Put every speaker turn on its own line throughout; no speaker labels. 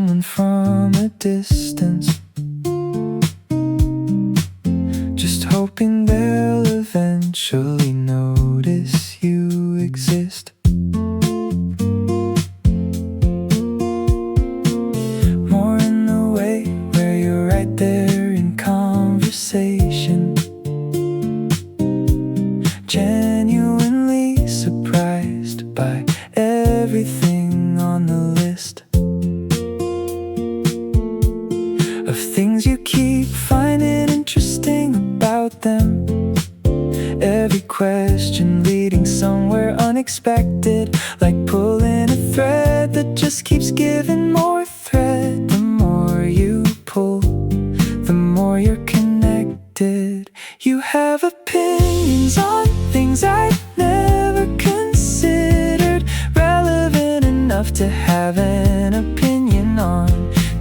someone from a distance, just hoping they'll eventually notice you exist. More in the way where you're right there in conversation, genuinely surprised by everything on the list of things you keep finding interesting about them. Every question leading somewhere unexpected, like pulling a thread that just keeps giving more thread. The more you pull, the more you're connected. You have opinions on things I never considered relevant enough to have an opinion on.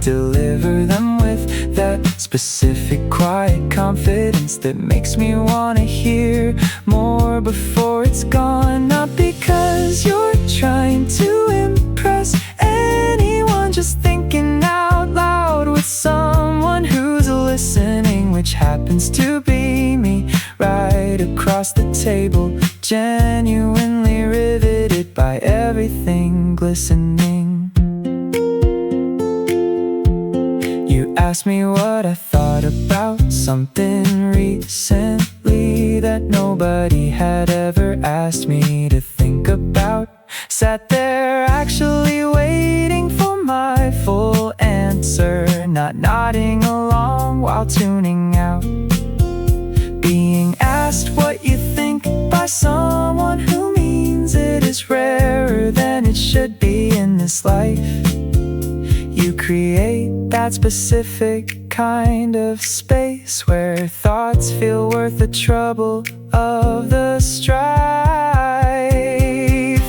Deliver them with that specific quiet confidence that makes me wanna hear more before it's gone. Not because you're trying to impress anyone, just thinking out loud with someone who's listening, which happens to be me right across the table, genuinely riveted by everything glistening. You asked me what I thought about something recently that nobody had ever asked me to think about. Sat there actually waiting for my full answer, not nodding along while tuning out. Being asked what you think by someone who means it is rarer than it should be in this life. You create that specific kind of space where thoughts feel worth the trouble of the strife.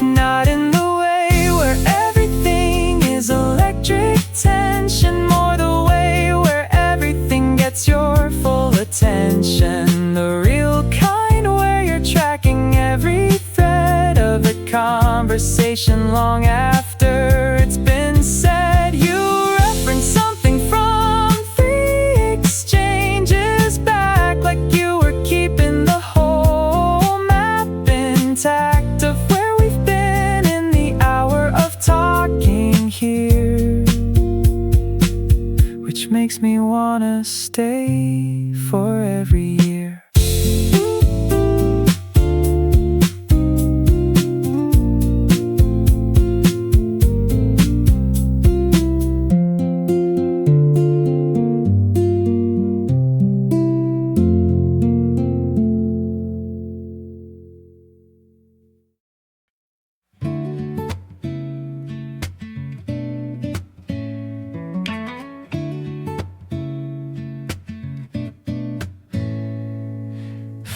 Not in the way where everything is electric tension, more the way where everything gets your full attention. The real kind where you're tracking every thread of a conversation long after it's been said. You reference something from 3 exchanges back, like you were keeping the whole map intact of where we've been in the hour of talking here, which makes me wanna stay for every year.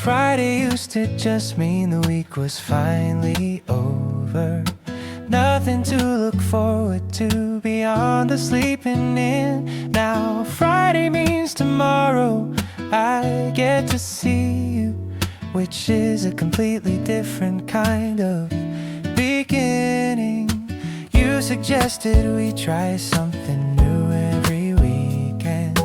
Friday used to just mean the week was finally over. Nothing to look forward to beyond the sleeping in. Now Friday means tomorrow I get to see you, which is a completely different kind of beginning. You suggested we try something new every weekend.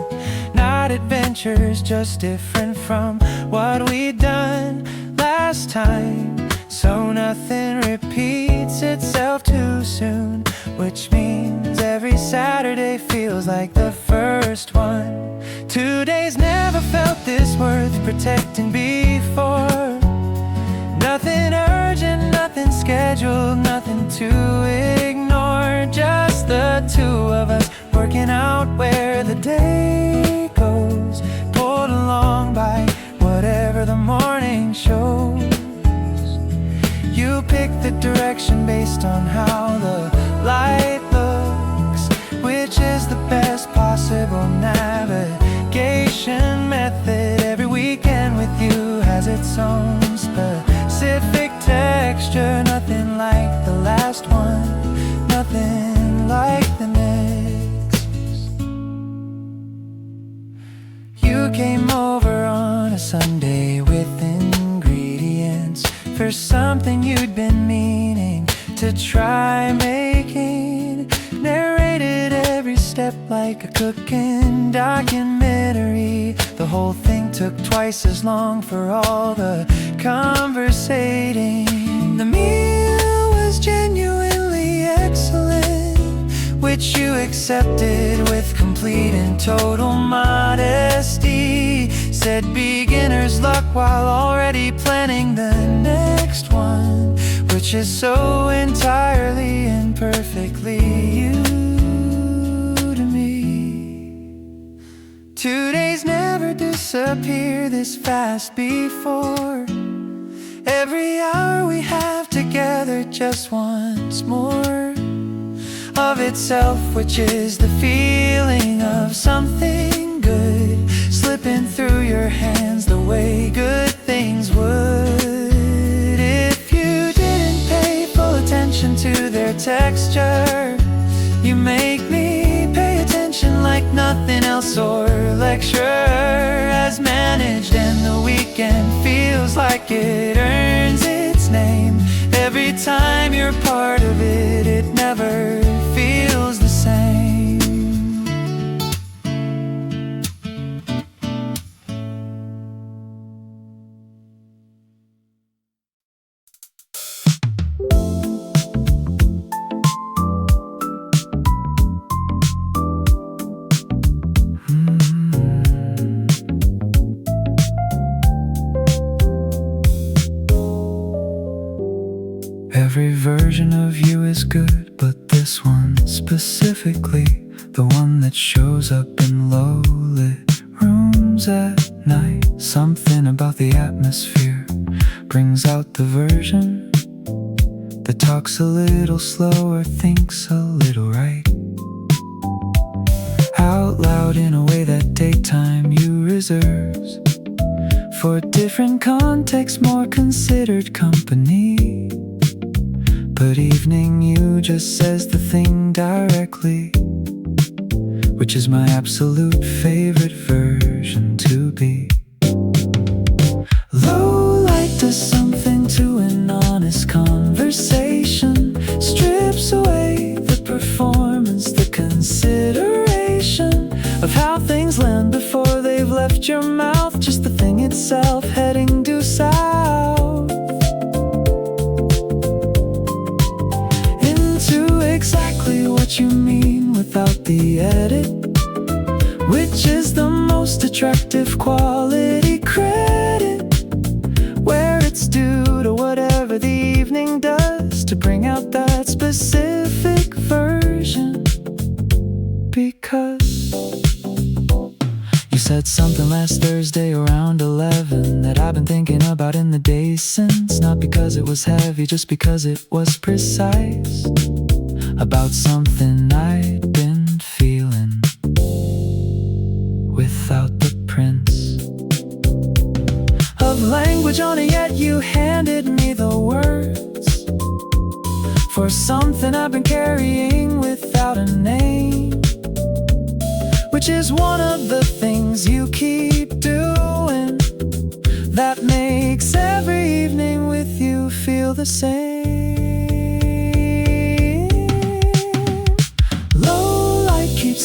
Not adventures, just different from what we'd done last time. So nothing repeats itself too soon, which means every Saturday feels like the first one. 2 days never felt this worth protecting before. Nothing urgent, nothing scheduled, nothing to ignore. Just the two of us working out where the day goes, pulled along by whatever the morning shows. You pick the direction based on how the light looks, which is the best possible navigation method. Every weekend with you has its own specific texture. Nothing like the last one, nothing like the next. You came over on a Sunday with ingredients for something you'd been meaning to try making. Narrated every step like a cooking documentary. The whole thing took twice as long for all the conversating. The meal was genuinely excellent, which you accepted with complete and total modesty. Said beginner's luck while already planning the next one, which is so entirely and perfectly you to me. 2 days never disappear this fast before. Every hour we have together just once more of itself, which is the feeling of something good slipping through your hands the way good things would. If you didn't pay full attention to their texture, you make me pay attention like nothing else or lecture has managed. And the weekend feels like it earns its name. Every time you're part of it, it never feels the same. Every version of you is good, but this one specifically, the one that shows up in low-lit rooms at night. Something about the atmosphere brings out the version that talks a little slower, thinks a little right out loud in a way that daytime you reserves for different contexts, more considered company. But evening you just says the thing directly, which is my absolute favorite version to be. Low light does something to an honest conversation, strips away the performance, the consideration of how things land before they've left your mouth, just the thing itself heading due south. Exactly what you mean without the edit, which is the most attractive quality credit, where it's due to whatever the evening does to bring out that specific version. Because you said something last Thursday around 11 that I've been thinking about in the days since, not because it was heavy, just because it was precise about something I'd been feeling without the prints of language on it, yet you handed me the words for something I've been carrying without a name, which is one of the things you keep doing that makes every evening with you feel the same.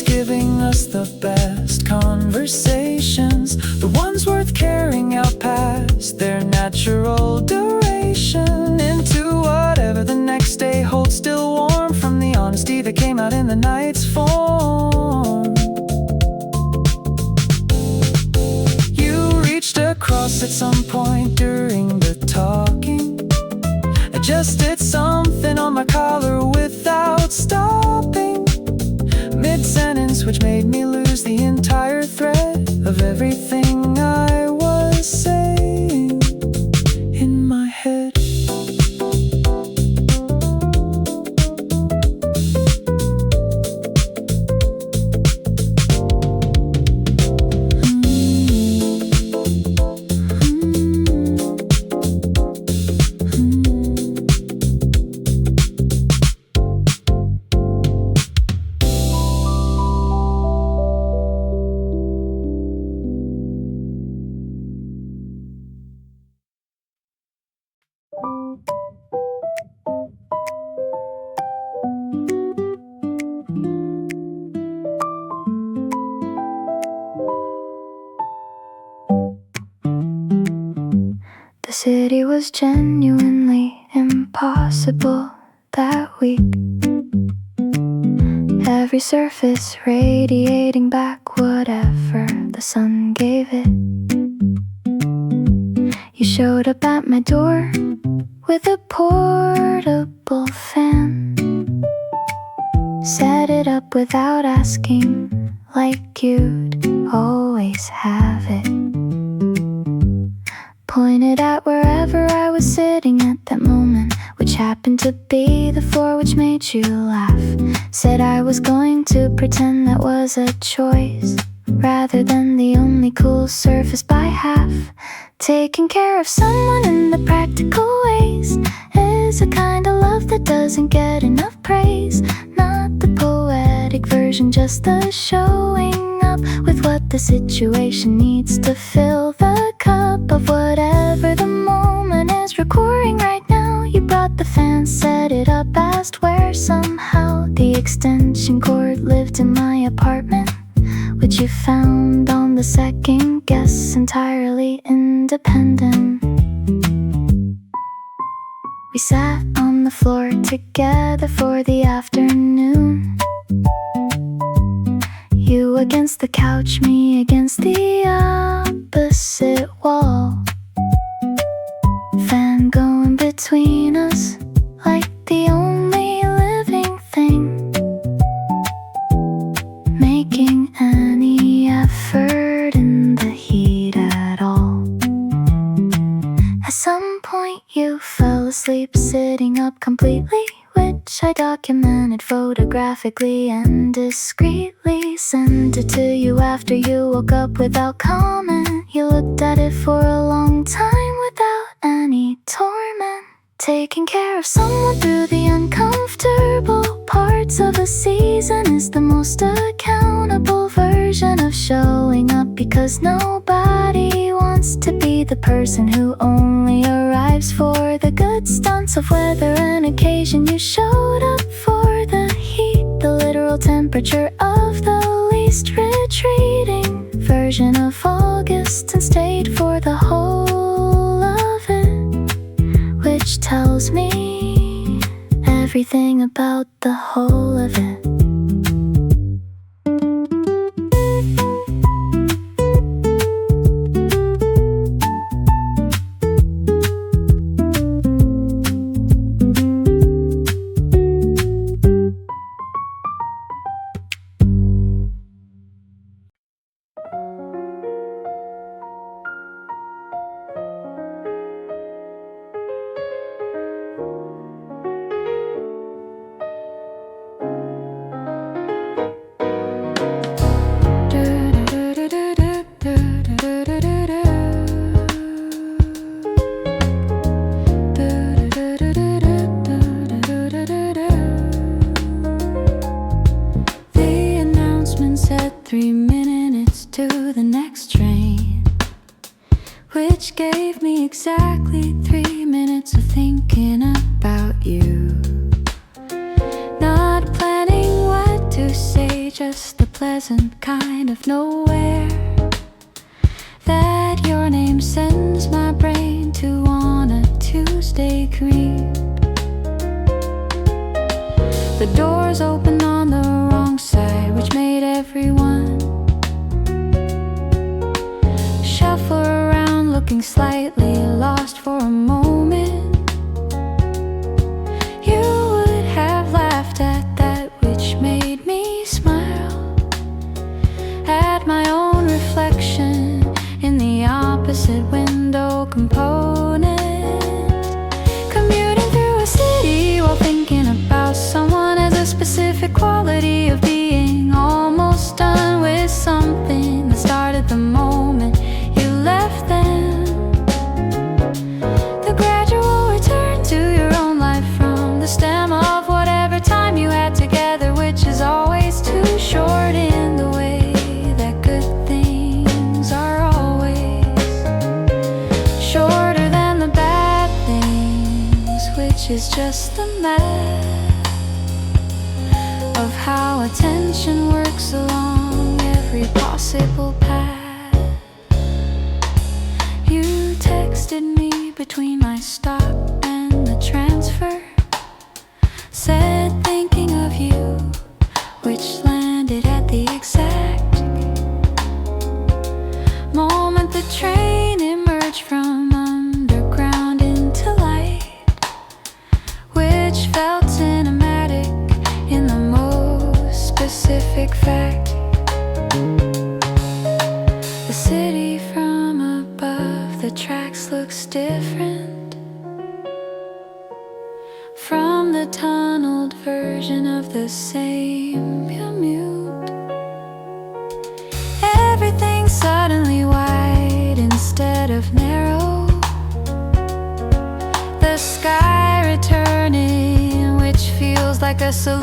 Giving us the best conversations, the ones worth carrying out past their natural duration into whatever the next day holds, still warm from the honesty that came out in the night's form. You reached across at some point during the talking, adjusted something on my collar without stopping mid-sentence, which made me lose the entire thread of everything I was saying in my head. city was genuinely impossible that week. Every surface radiating back whatever the sun gave it. You showed up at my door with a portable fan. Set it up without asking, like you'd always have it. Pointed at wherever I was sitting at that moment, which happened to be the floor which made you laugh. Said I was going to pretend that was a choice, rather than the only cool surface by half. Taking care of someone in the practical ways is a kind of love that doesn't get enough praise. Not the poetic version, just the showing up with what the situation needs to fill the cup of whatever the moment is recording right now. You brought the fan, set it up, asked where somehow the extension cord lived in my apartment, which you found on the second guess, entirely independent. We sat on the floor together for the afternoon. You against the couch, me against the opposite wall. Fan going between us like the only living thing, making any effort in the heat at all. At some point you fell asleep sitting up completely, which I documented photographically and discreetly sent it to you after you woke up without comment. You looked at it for a long time without any torment. Taking care of someone through the uncomfortable parts of a season is the most accountable version of showing up, because nobody wants to be the person who only arrives for the good stunts of weather and occasion. You showed up for the heat, the literal temperature of the least retreating version of August, and stayed for the whole of it, which tells me everything about the whole of it. Which gave me exactly 3 minutes of thinking about you. Not planning what to say, just the pleasant kind of nowhere that your name sends my brain to on a Tuesday creep. The doors open on the wrong side, which made everyone shuffle around, looking slightly lost for a moment. You would have laughed at that, which made me smile at my own reflection in the opposite window component. Commuting through a city while thinking about someone has a specific quality of being almost done with something that started the moment you left them. The gradual return to your own life from the stem of whatever time you had together, which is always too short in the way that good things are always shorter than the bad things, which is just the math of how attention works along every possible path. You texted me between
between my stop and the transfer. Said thinking of you, which landed at the exact moment the train emerged from underground into light, which felt cinematic in the most specific fact. The city from above the tracks looks different from the tunneled version of the same commute. Everything's suddenly wide instead of narrow. The sky returning, which feels like a salute.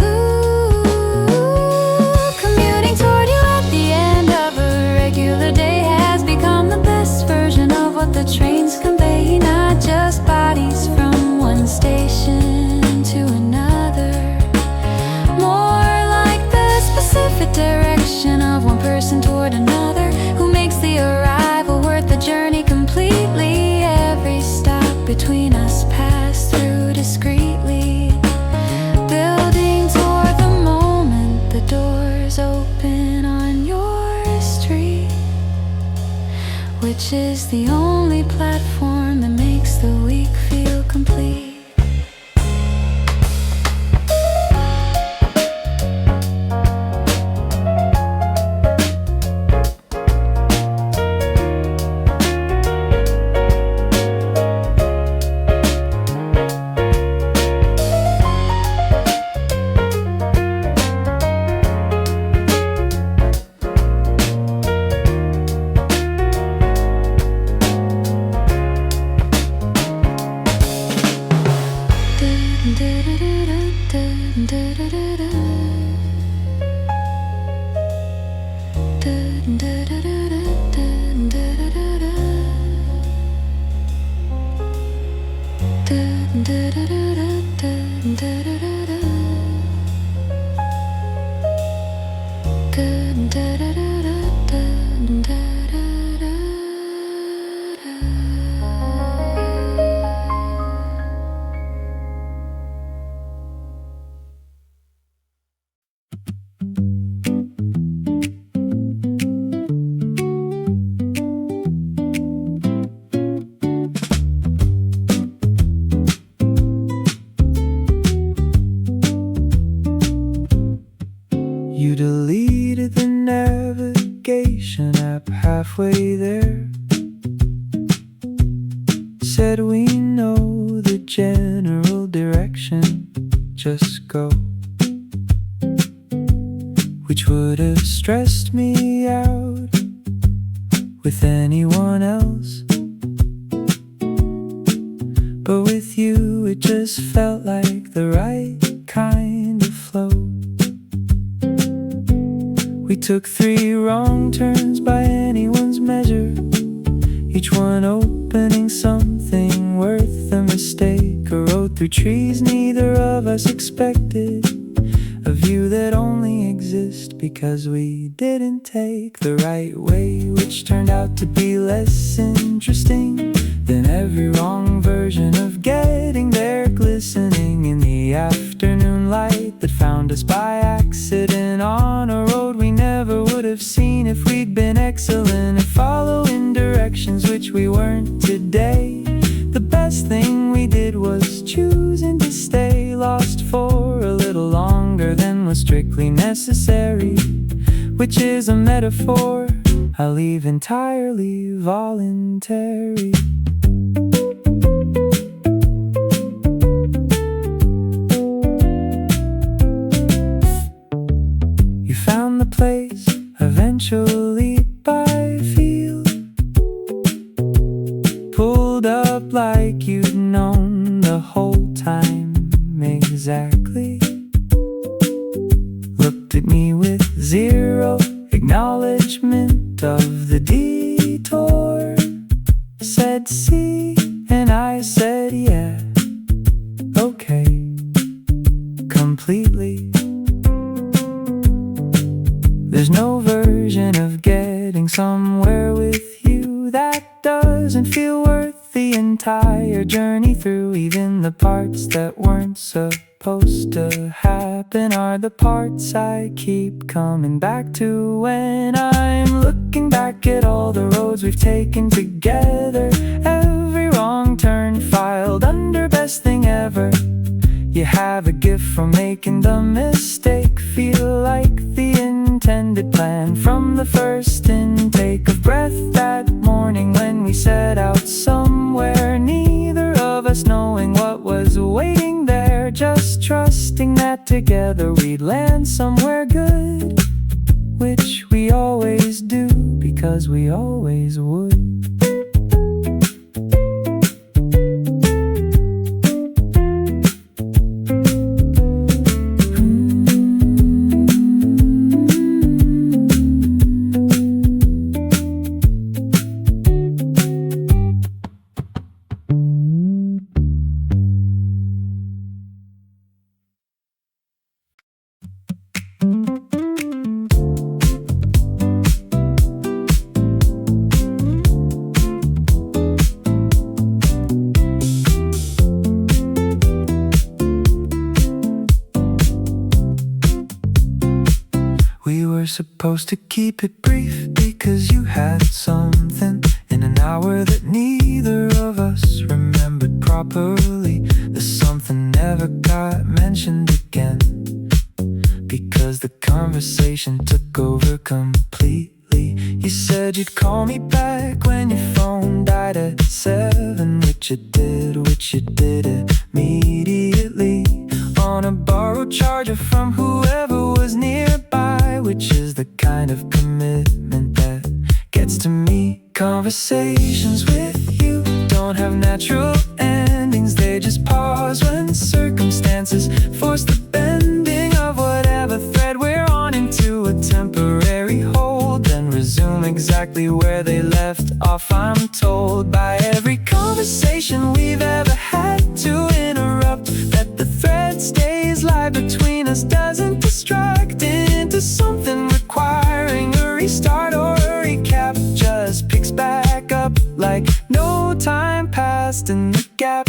Commuting toward you at the end of a regular day has become the best version of what the trains convey. Not just bodies from one station to another, more like the specific direction of one person toward another, who makes the arrival worth the journey completely. Every stop between us passed through discreetly, building toward the moment the doors open on your street, which is the only platform that makes the week feel complete.
You deleted the navigation app halfway there. Said we know the general direction, just go. Which would have stressed me out with anyone else, but with you it just felt like the right kind of flow. We took 3 wrong turns by anyone's measure, each one opening something worth a mistake. A road through trees neither of us expected, a view that only exists because we didn't take the right way, which turned out to be less interesting than every wrong version of getting there. Glistening in the afternoon light that found us by accident on a road we never would have seen if we'd been excellent at following directions, which we weren't today. The best thing we did was choosing to stay lost for a little longer than was strictly necessary, which is a metaphor I leave entirely voluntary. You found the place eventually by feel, pulled up like you'd known the whole time exactly. Looked at me with zero acknowledgement of the detour. Said see, and I said yeah, okay, completely. There's no version of getting somewhere with you that doesn't feel worth the entire journey through. Even the parts that weren't supposed to happen are the parts I keep coming back to. When I'm looking back at all the roads we've taken together, every wrong turn filed under best thing ever. You have a gift for making the mistake feel like the intended plan. From the first intake of breath that morning when we set out somewhere, neither of us knowing what was waiting there, just trusting that together we'd land somewhere good, which we always do because we always would. We're supposed to keep it brief because you had something in an hour that neither of us remembered properly. The something never got mentioned again because the conversation took over completely. You said you'd call me back when your phone died at 7, which you did immediately on a borrowed charger from whoever was nearby, which is the kind of commitment that gets to me. Conversations with you don't have natural endings, they just pause when circumstances force the bending of whatever thread we're on into a temporary hold, then resume exactly where they left off. I'm told by every conversation we've ever had to interrupt that the thread stays live between us, doesn't distract into something requiring a restart or a recap, just picks back up like no time passed in the gap.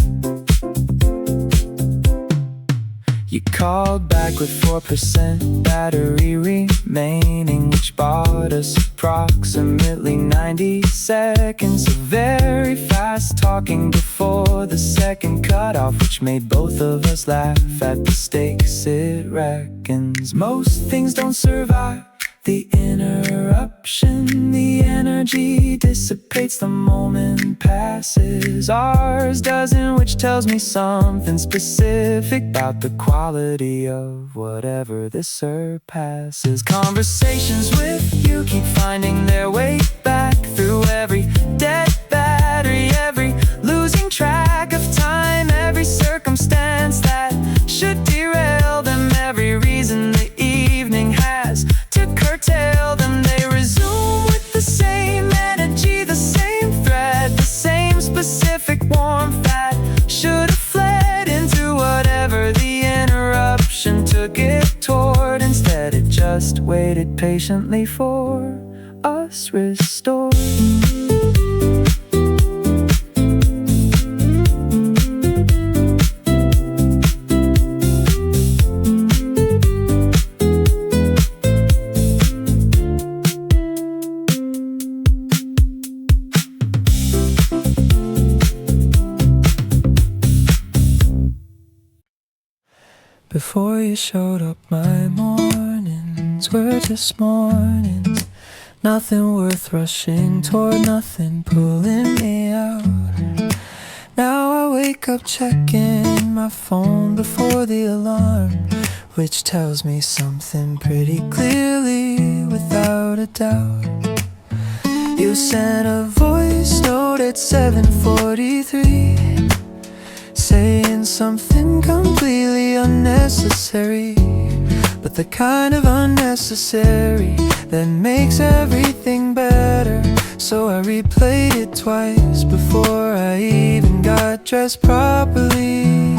You called back with 4% battery remaining, which bought us approximately 90 seconds of very fast talking before the second cutoff, which made both of us laugh at the stakes it reckons. Most things don't survive the interruption, the energy dissipates the moment passes. Ours doesn't, which tells me something specific about the quality of whatever this surpasses. Conversations with you keep finding their way back through every dead battery, every losing track of time, every circumstance that should derail them, every reason the evening has to curtail them. They resume with the same energy, the same thread, the same specific warmth that should have fled into whatever the interruption took it toward. Instead it just waited patiently for us restored. Before you showed up, my mornings were just mornings. Nothing worth rushing toward, nothing pulling me out. Now I wake up checking my phone before the alarm, which tells me something pretty clearly without a doubt. You sent a voice note at 7:43 saying something completely unnecessary, but the kind of unnecessary that makes everything better. So I replayed it twice before I even got dressed properly.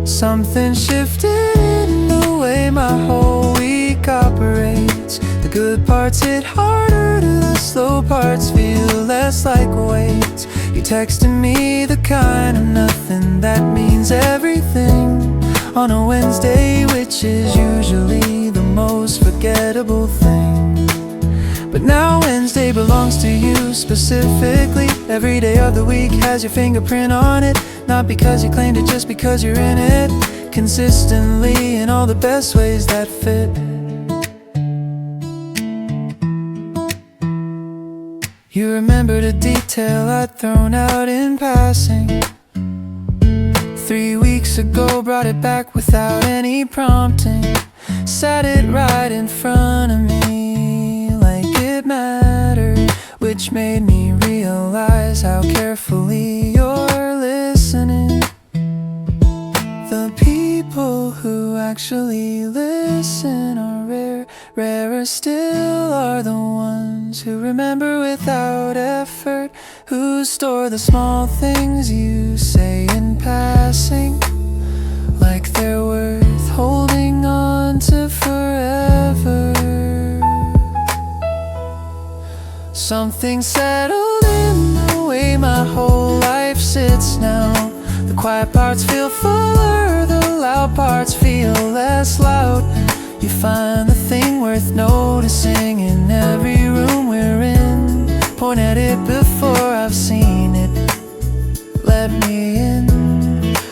Something shifted in the way my whole week operates. The good parts hit harder, the slow parts feel less like weights. You texted me the kind of nothing that means everything on a Wednesday, which is usually the most forgettable thing. But now Wednesday belongs to you specifically. Every day of the week has your fingerprint on it. Not because you claimed it, just because you're in it consistently in all the best ways that fit. You remembered a detail I'd thrown out in passing 3 weeks ago, brought it back without any prompting. Sat it right in front of me like it mattered, which made me realize how carefully you're listening. The people who actually listen are rare. Rarer still are the ones who remember without effort, who store the small things you say in passing, like they're worth holding on to forever. Something settled in the way my whole life sits now. The quiet parts feel fuller, the loud parts feel less loud. You find the thing worth noticing in every room we're in. Point at it before I've seen it. Let me in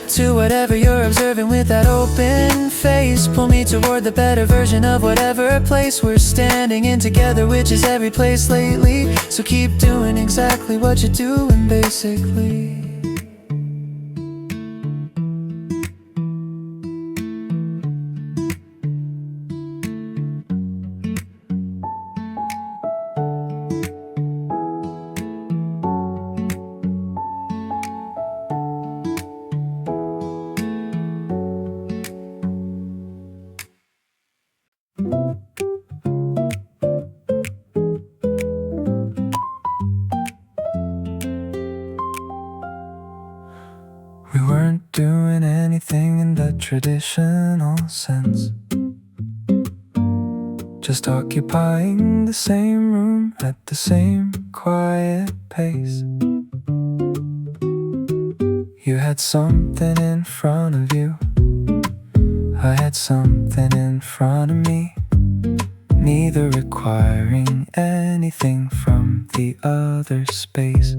to whatever you're observing with that open face. Pull me toward the better version of whatever place we're standing in together, which is every place lately. So keep doing exactly what you're doing, basically. We weren't doing anything in the traditional sense, just occupying the same room at the same quiet pace. You had something in front of you, I had something in front of me, neither requiring anything from the other space.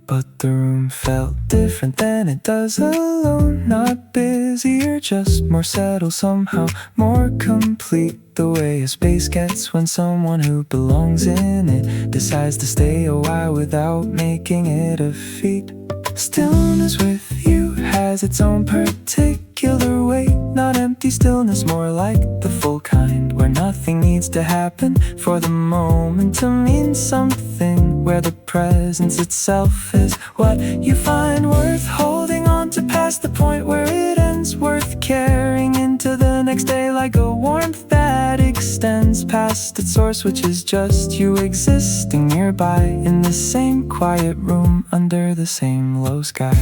But the room felt different than it does alone. Not busier, just more settled, somehow more complete. The way a space gets when someone who belongs in it decides to stay a while without making it a feat. Stillness with you has its own particular weight. Not empty stillness, more like the full kind, where nothing needs to happen for the moment to mean something, where the presence itself is what you find worth holding on to, past the point where it ends, worth carrying into the next day, like a warmth that extends past its source, which is just you existing nearby in the same quiet room under the same low sky.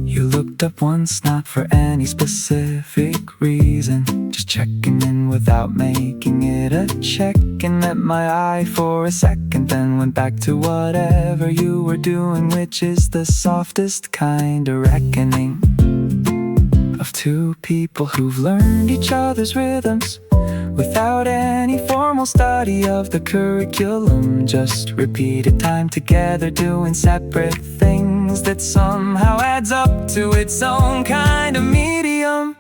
You looked up once, not for any specific reason, just checking in without making it a check, and met my eye for a second, then went back to whatever you were doing, which is the softest kind of reckoning of two people who've learned each other's rhythms without any formal study of the curriculum, just repeated time together doing separate things that somehow adds up to its own kind of medium.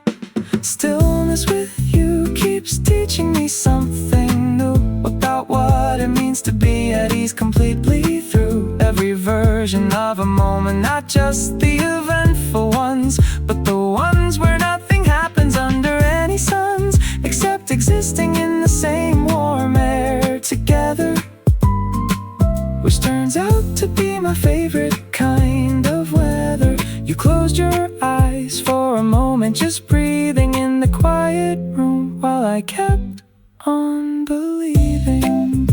Stillness with you keeps teaching me something new about what it means to be at ease completely through every version of a moment, not just the eventful ones, but the ones where nothing happens under any suns except existing in the same warm air together, which turns out to be my favorite kind of weather. You closed your eyes for a moment, just breathing in the quiet room, while I kept on believing.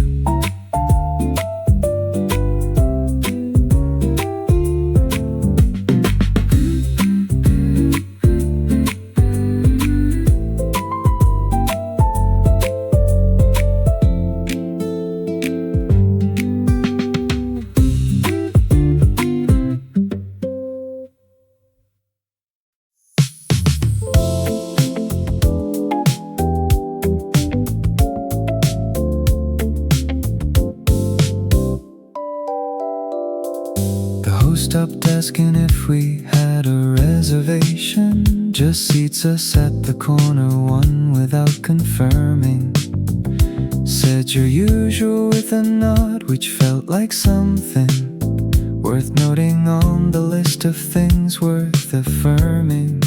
asking if we had a reservation, just seats us at the corner one without confirming. Said your usual with a nod, which felt like something worth noting on the list of things worth affirming.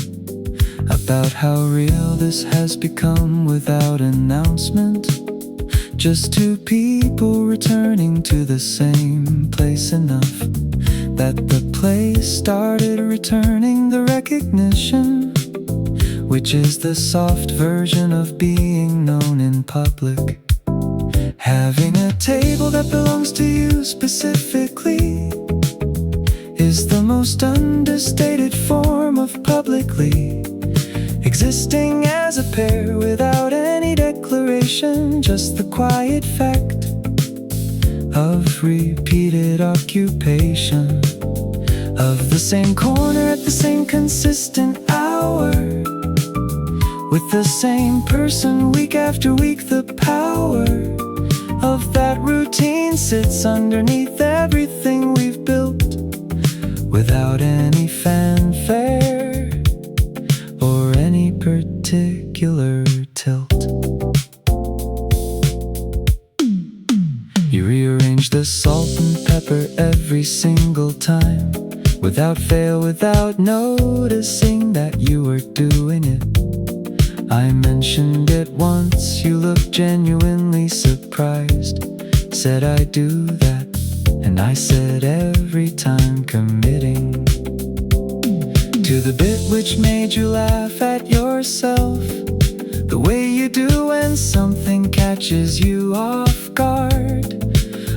About how real this has become without announcement. Just two people returning to the same place enough that the place started returning the recognition, which is the soft version of being known in public. Having a table that belongs to you specifically is the most understated form of publicly existing as a pair without any declaration, just the quiet fact of repeated occupation of the same corner at the same consistent hour, with the same person week after week. The power of that routine sits underneath everything we've built without any fanfare or any particular tilt. You rearrange the salt and pepper every single time, without fail, without noticing that you were doing it. I mentioned it once, you looked genuinely surprised. Said I do that, and I said every time, committing to the bit which made you laugh at yourself, the way you do when something catches you off guard,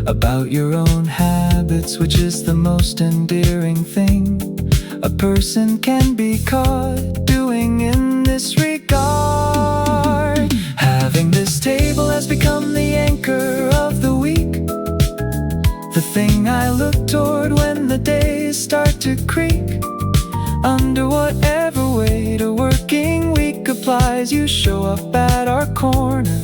about your own habits, which is the most endearing thing a person can be caught doing in this regard. Having this table has become the anchor of the week, the thing I look toward when the days start to creak. Under whatever weight a working week applies, you show up at our corner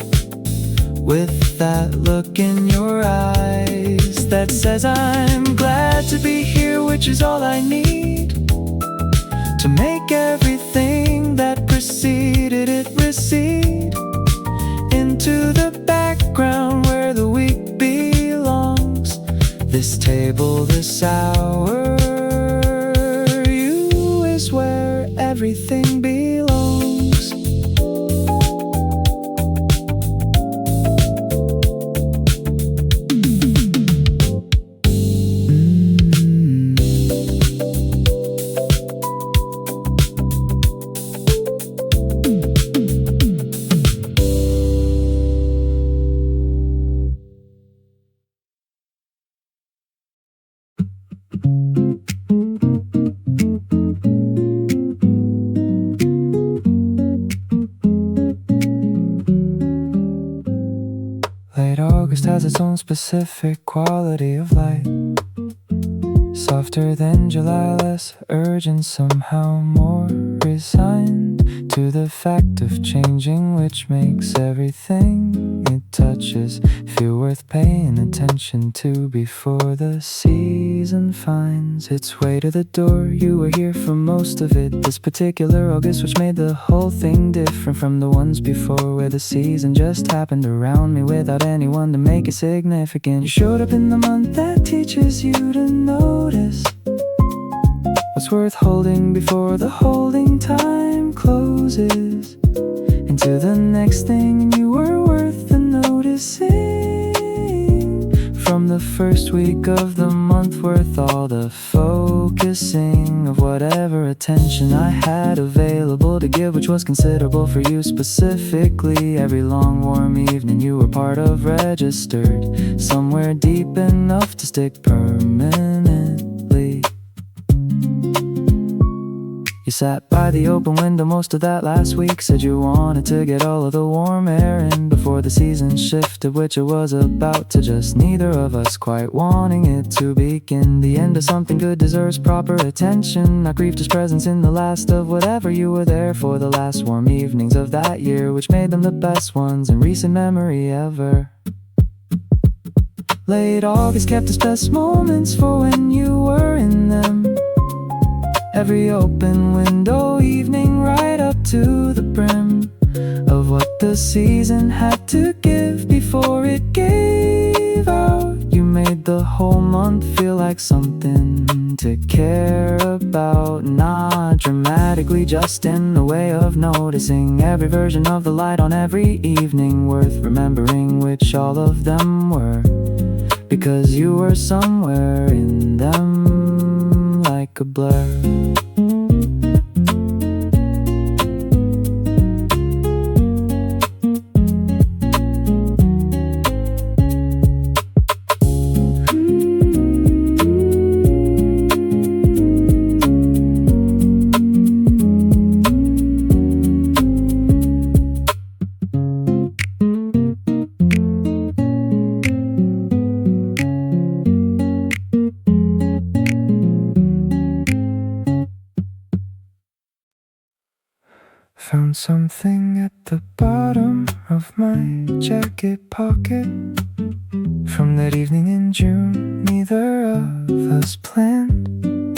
with that look in your eyes that says I'm glad to be here, which is all I need to make everything that preceded it recede into the background where the week belongs. This table, this hour, you is where everything belongs. Late August has its own specific quality of light, softer than July, less urgent, somehow more resigned to the fact of changing, which makes everything it touches feel worth paying attention to before the season finds its way to the door. You were here for most of it this particular August, which made the whole thing different from the ones before, where the season just happened around me without anyone to make it significant. You showed up in the month that teaches you to notice what's worth holding before the holding time closes into the next thing, and you were worth the noticing. From the first week of the month, worth all the focusing of whatever attention I had available to give, which was considerable for you specifically. Every long warm evening you were part of, registered somewhere deep enough to stick permanently. You sat by the open window most of that last week, said you wanted to get all of the warm air in before the season shifted, which it was about to, just neither of us quite wanting it to begin. The end of something good deserves proper attention, not grief, just presence in the last of whatever you were there for, the last warm evenings of that year, which made them the best ones in recent memory ever. Late August kept its best moments for when you were in them. every open window evening, right up to the brim of what the season had to give before it gave out. You made the whole month feel like something to care about, not dramatically, just in the way of noticing every version of the light on every evening, worth remembering which all of them were, because you were somewhere in them like a blur. Found something at the bottom of my jacket pocket from that evening in June neither of us planned.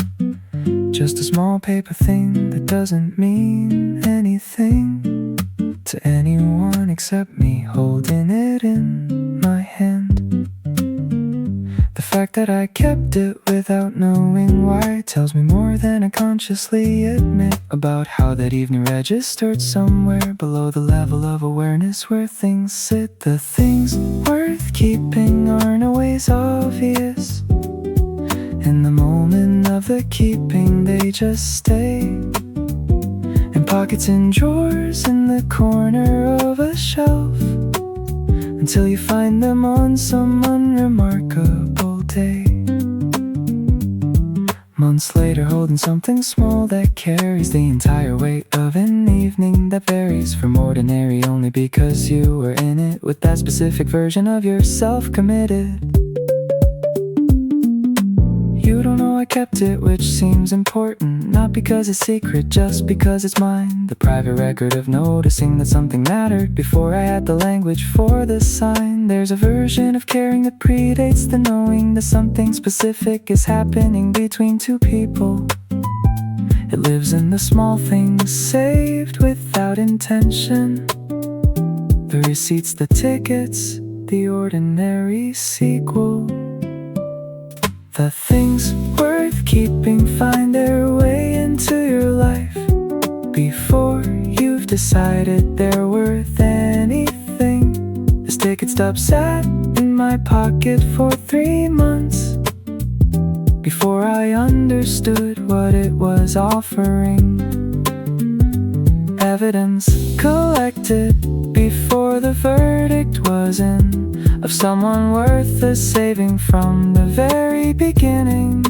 Just a small paper thing that doesn't mean anything to anyone except me, holding it in my hand. The fact that I kept it without knowing why tells me more than I consciously admit about how that evening registered somewhere below the level of awareness where things sit. The things worth keeping aren't always obvious. In the moment of the keeping, they just stay in pockets and drawers in the corner of a shelf, until you find them on some unremarkable day. Months later, holding something small that carries the entire weight of an evening that varies from ordinary only because you were in it with that specific version of yourself committed. You don't know I kept it, which seems important, not because it's secret, just because it's mine. The private record of noticing that something mattered before I had the language for the sign. There's a version of caring that predates the knowing that something specific is happening between two people. It lives in the small things saved without intention, the receipts, the tickets, the ordinary sequel. The things worth keeping find their way into your life before you've decided they're worth anything. This ticket stub sat in my pocket for 3 months before I understood what it was offering. Evidence collected before the verdict was in, of someone worth the saving from the very beginning.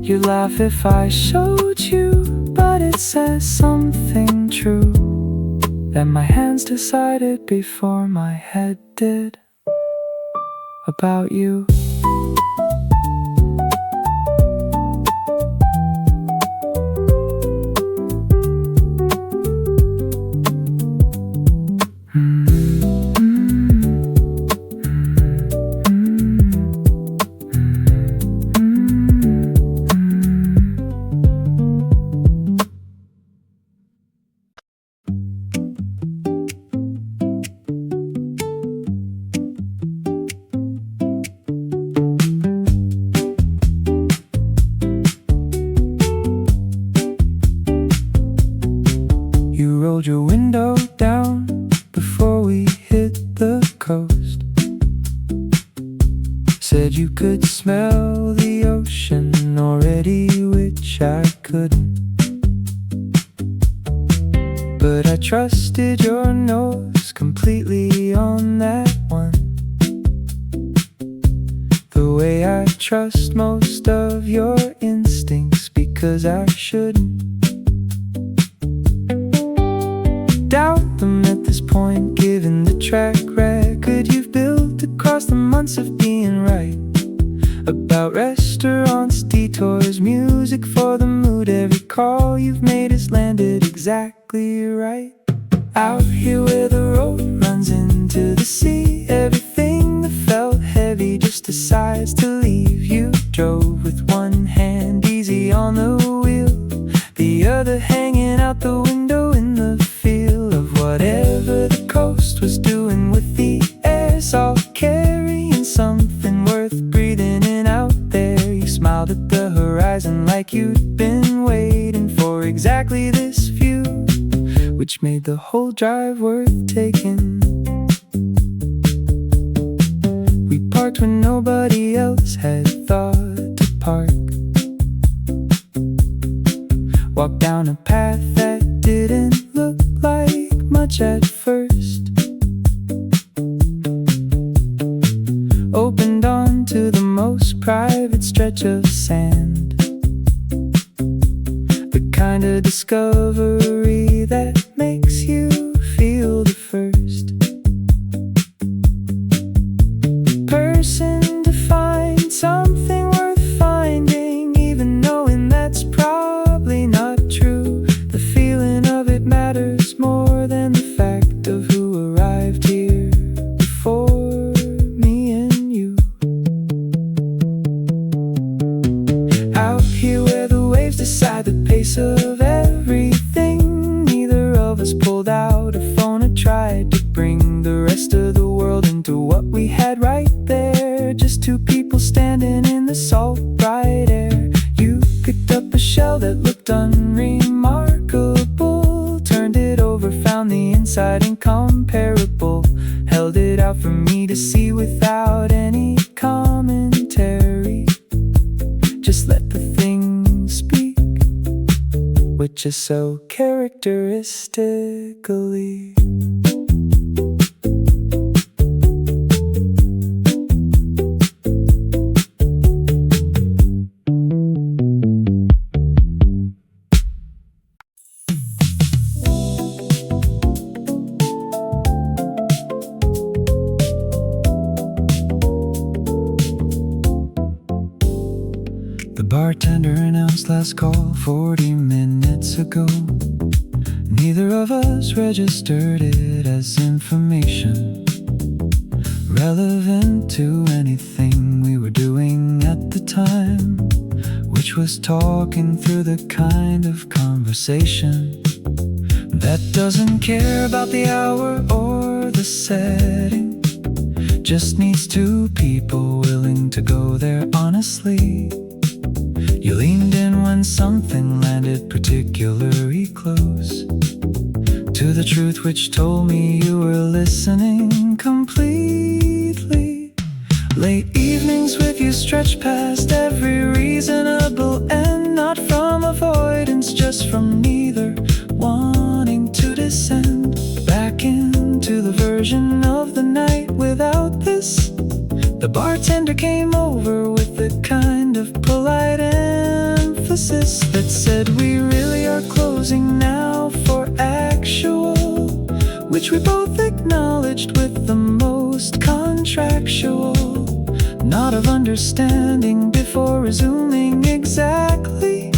You'd laugh if I showed you, but it says something true that my hands decided before my head did about you. You rolled your window down before we hit the coast. Said you could smell the ocean already, which I couldn't. But I trusted your nose completely on that one, the way I trust most of your instincts, because I shouldn't doubt them at this point, given the track record you've built across the months of being right about restaurants, detours, music for the mood. Every call you've made has landed exactly right. Out here where the road runs into the sea, everything that felt heavy just decides to leave. You drove with one hand, easy breezy on the wheel, the other hanging out the window in the feel of whatever the coast was doing with the airs, all carrying something worth breathing in out there. You smiled at the horizon like you'd been waiting for exactly this view, which made the whole drive worth taking. We parked when nobody else had thought to park, walked down a path that didn't look like much at first, opened onto the most private stretch of sand, the kind of discovery that makes you feel the first person to find something worth finding, even knowing that's probably not true. The feeling of it matters more than the fact of who arrived here before me and you. Out here where the waves decide the pace of everything, neither of us pulled out a phone or tried to bring the rest of the world into what we had right there. Just two people standing in the salt bright air. You picked up a shell that looked unremarkable, turned it over, found the inside incomparable, held it out for me to see without any commentary. Just let the thing speak, which is so characteristically. The bartender announced last call 40 minutes ago. Neither of us registered it as information relevant to anything we were doing at the time, which was talking through the kind of conversation that doesn't care about the hour or the setting, just needs two people willing to go there honestly. You leaned in when something landed particularly close to the truth, which told me you were listening completely. Late evenings with you stretch past every reasonable end, not from avoidance, just from neither wanting to descend back into the version of the night without this. The bartender came over with the kind of polite emphasis that said we really are closing now for actual, which we both acknowledged with the most contractual nod of understanding before resuming exactly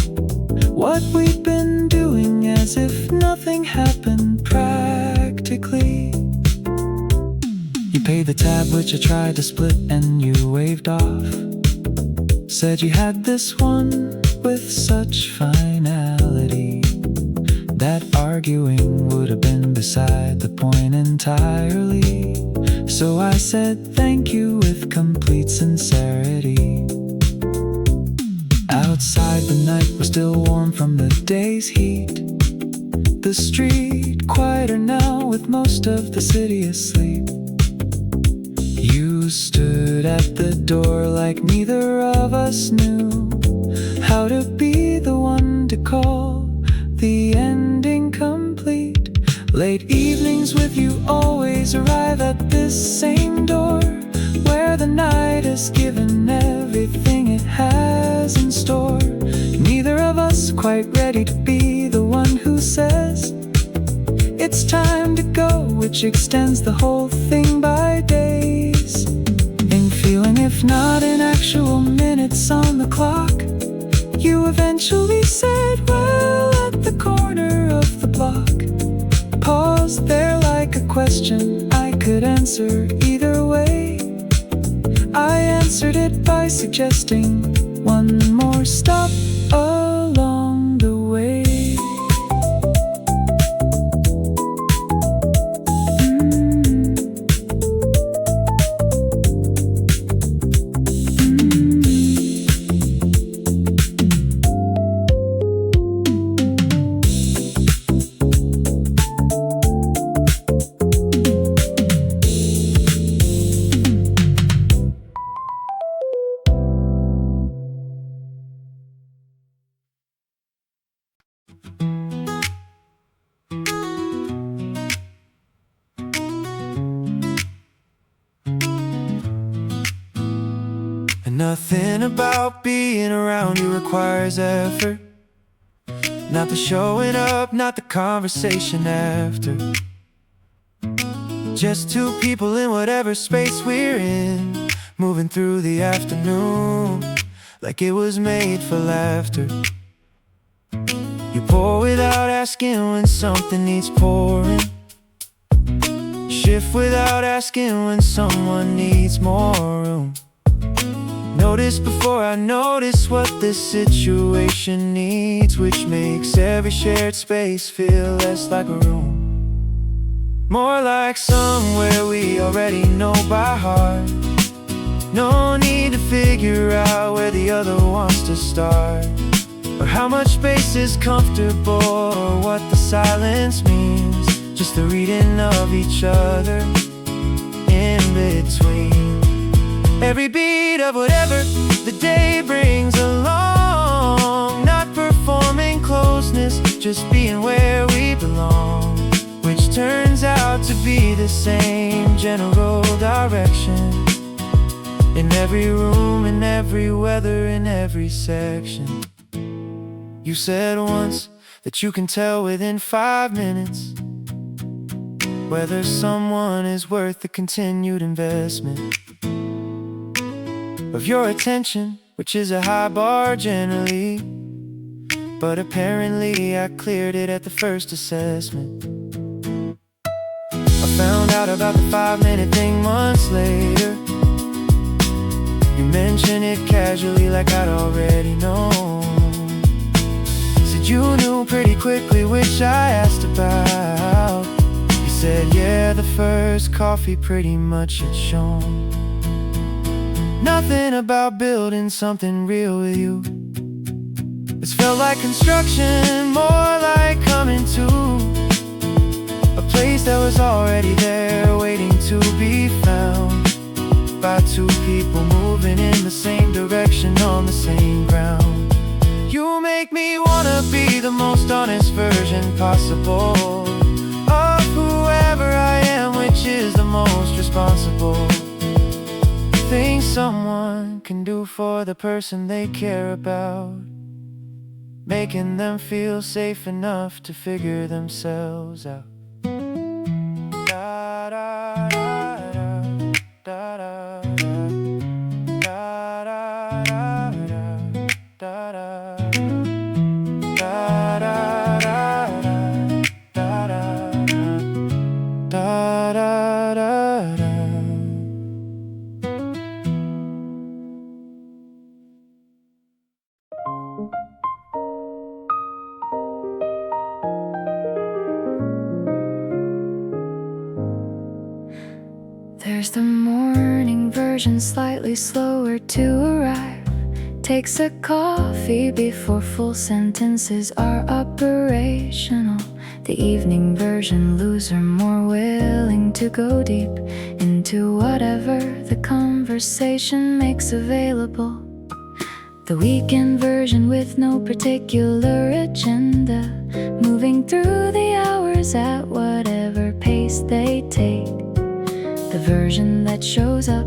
what we've been doing, as if nothing happened practically. You paid the tab, which I tried to split, and you waved off. Said you had this one with such finality that arguing would have been beside the point entirely. So I said thank you with complete sincerity. Outside the night was still warm from the day's heat, the street quieter now with most of the city asleep. You stood at the door like neither of us knew how to be the one to call the ending complete. Late evenings with you always arrive at this same door, where the night has given everything it has in store. Neither of us quite ready to be the one who says it's time to go, which extends the whole thing by days in feeling, if not in actual minutes on the clock. You eventually said, well, at the corner of the block. Paused there like a question I could answer either way. I answered it by suggesting one more stop. Nothing about being around you requires effort. Not the showing up, not the conversation after. Just two people in whatever space we're in, moving through the afternoon like it was made for laughter. You pour without asking when something needs pouring. Shift without asking when someone needs more room. Notice before I notice what this situation needs, which makes every shared space feel less like a room, more like somewhere we already know by heart. No need to figure out where the other wants to start, or how much space is comfortable, or what the silence means. Just the reading of each other in between every beat of whatever the day brings along. Not performing closeness, just being where we belong, which turns out to be the same general direction. In every room, in every weather, in every section. You said once that you can tell within 5 minutes whether someone is worth the continued investment of your attention, which is a high bar generally, but apparently I cleared it at the first assessment. I found out about the 5-minute thing months later. You mentioned it casually like I'd already known. Said you knew pretty quickly, which I asked about. You said yeah, the first coffee pretty much had shown. Nothing about building something real with you. It's felt like construction, more like coming to a place that was already there, waiting to be found by two people moving in the same direction on the same ground. You make me wanna be the most honest version possible of whoever I am, which is the most responsible thing someone can do for the person they care about, making them feel safe enough to figure themselves out. Da, da, da, da, da, da, da, da, da,
There's the morning version, slightly slower to arrive. Takes a coffee before full sentences are operational. The evening version, loser, more willing to go deep into whatever the conversation makes available. The weekend version with no particular agenda, moving through the hours at whatever pace they take. The version that shows up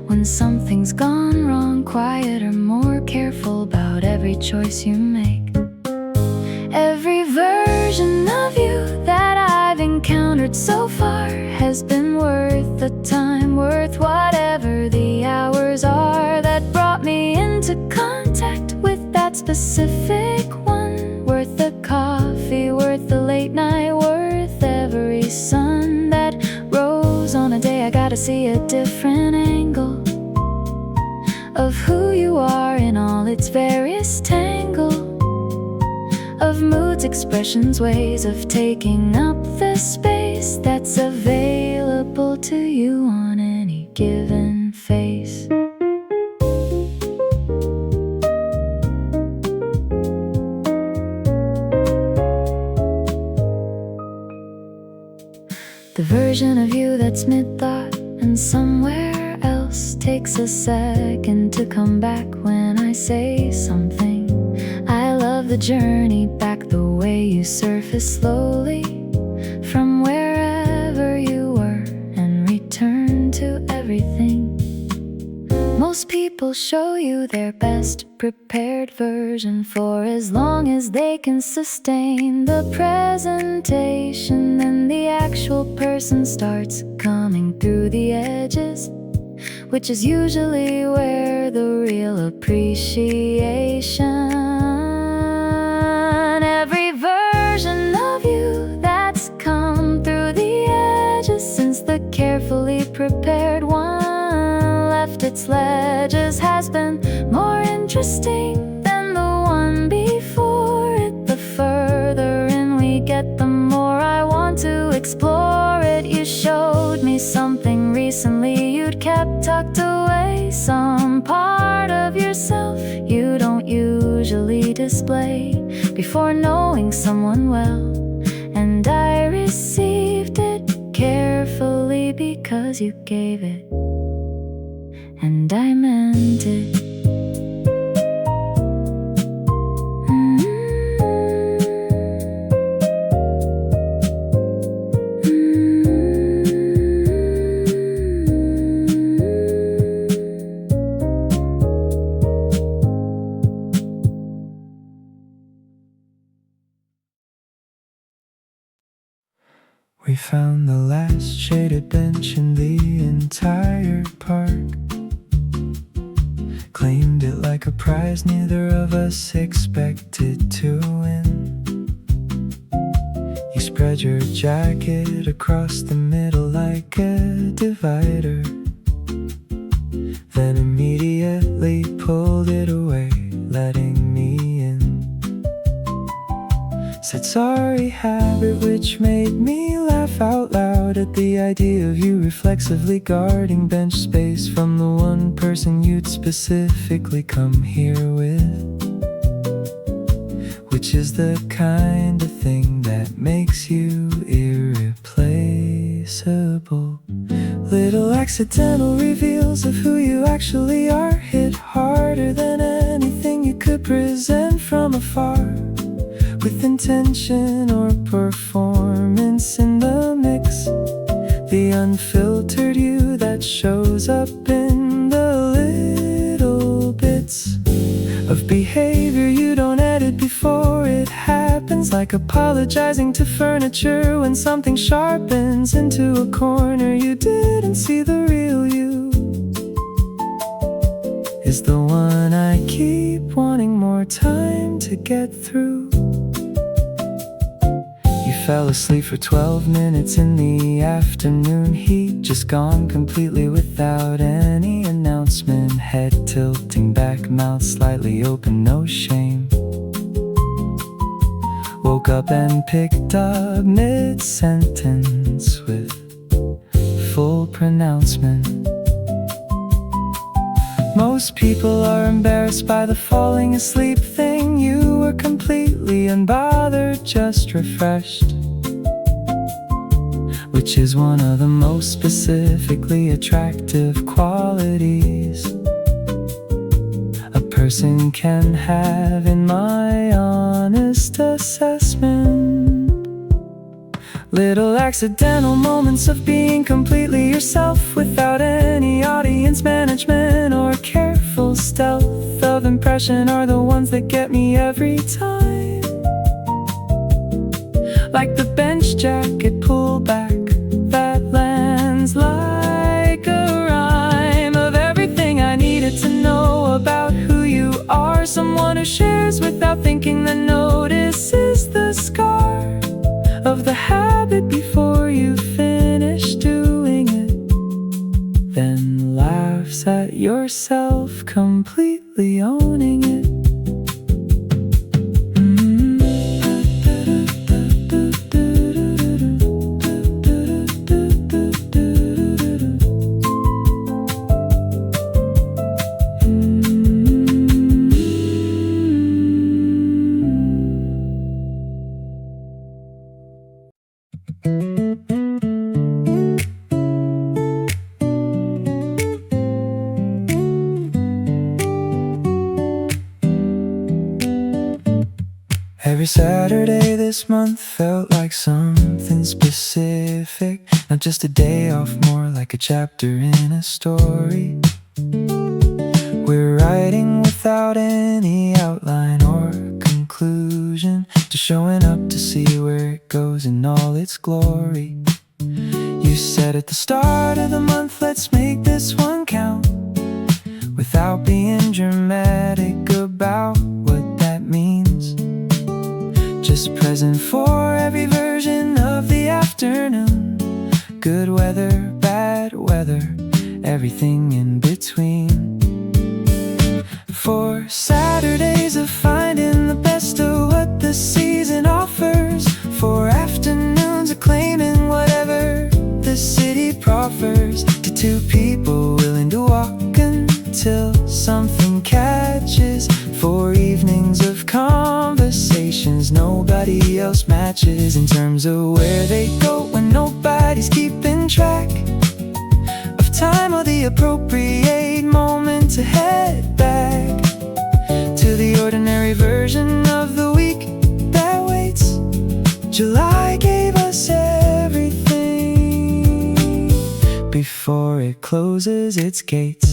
when something's gone wrong, quieter, more careful about every choice you make. Every version of you that I've encountered so far has been worth the time, worth whatever the hours are that brought me into contact with that specific one. Worth the coffee, worth the late night, worth every sun that rose on a day I gotta see a different angle of who you are in all its various tangle of moods, expressions, ways of taking up the space that's available to you on any given face. The version of you that's mid-thought and somewhere else takes a second to come back when I say something. I love the journey back, the way you surface slowly from wherever you were and return to everything. Most people people show you their best prepared version for as long as they can sustain the presentation. Then the actual person starts coming through the edges, which is usually where the real appreciation. Every version of you that's come through the edges since the carefully prepared one left its ledges has been more interesting than the one before it. The further in we get, the more I want to explore it. You showed me something recently you'd kept tucked away, some part of yourself you don't usually display before knowing someone well. And I received it carefully because you gave it, and I meant it.
We found the last shaded bench in the entire park, claimed it like a prize neither of us expected to win. You spread your jacket across the middle like a divider, then immediately pulled it away, letting me in. Said sorry habit, which made me laugh out loud at the idea of you reflexively guarding bench space from the one person you'd specifically come here with, which is the kind of thing that makes you irreplaceable. Little accidental reveals of who you actually are hit harder than anything you could present from afar, with intention or performance in the mix. The unfiltered you that shows up in the little bits of behavior you don't edit before it happens, like apologizing to furniture when something sharpens into a corner. You didn't see the real you is the one I keep wanting more time to get through. Fell asleep for 12 minutes in the afternoon heat, just gone completely without any announcement. Head tilting back, mouth slightly open, no shame. Woke up and picked up mid-sentence with full pronouncement. Most people are embarrassed by the falling asleep thing. You were completely unbothered, just refreshed, which is one of the most specifically attractive qualities a person can have, in my honest assessment. Little accidental moments of being completely yourself without any audience management or careful stealth of impression are the ones that get me every time. Like the bench jacket pullback that lands like a rhyme of everything I needed to know about who you are. Someone who shares without thinking, that notices the scar of the habit before you finish doing it, then laughs at yourself completely owning it. Every Saturday this month felt like something specific, not just a day off, more like a chapter in a story. We without any outline or conclusion, just showing up to see where it goes in all its glory. You said at the start of the month, let's make this one count, without being dramatic about what that means. Just present for every version of the afternoon, good weather, bad weather, everything in between. For Saturdays of finding the best of what the season offers, for afternoons of claiming whatever the city proffers, to two people willing to walk until something catches, for evenings of conversations nobody else matches, in terms of where they go when nobody's keeping track of time or the appropriate moment to head back to the ordinary version of the week that waits. July gave us everything before it closes its gates.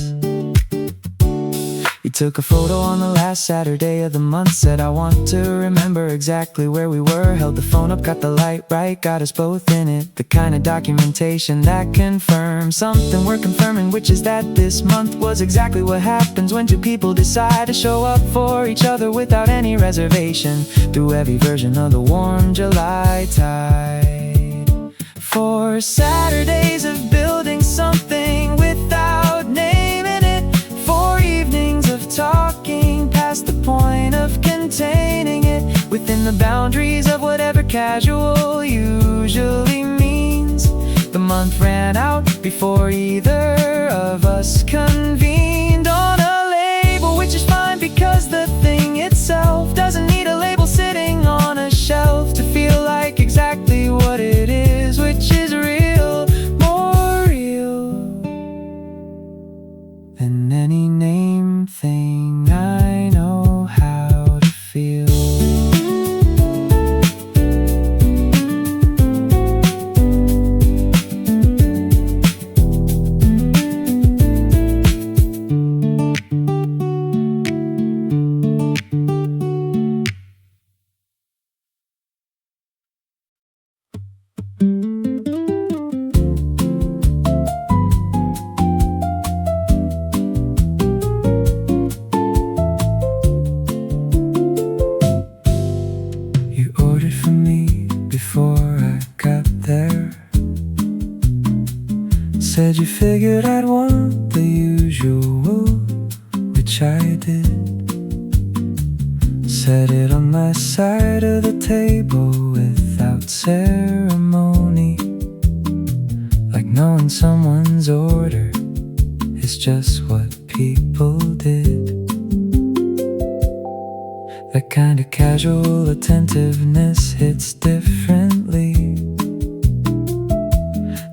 You took a photo on the last Saturday of the month, said I want to remember exactly where we were, held the phone up, got the light right, got us both in it, the kind of documentation that confirms something we're confirming, which is that this month was exactly what happens when two people decide to show up for each other without any reservation, through every version of the warm July tide. For Saturdays of building something without naming it, for evenings of talking past the point of containing it within the boundaries of whatever casual usually means. The month ran out before either of us convened on a label, which is fine because the thing itself doesn't need a label sitting on a shelf to feel like exactly what it is, which is real, more real than any name thing I know how to feel. Said you figured I'd want the usual, which I did. Set it on my side of the table without ceremony, like knowing someone's order is just what people did. That kind of casual attentiveness hits differently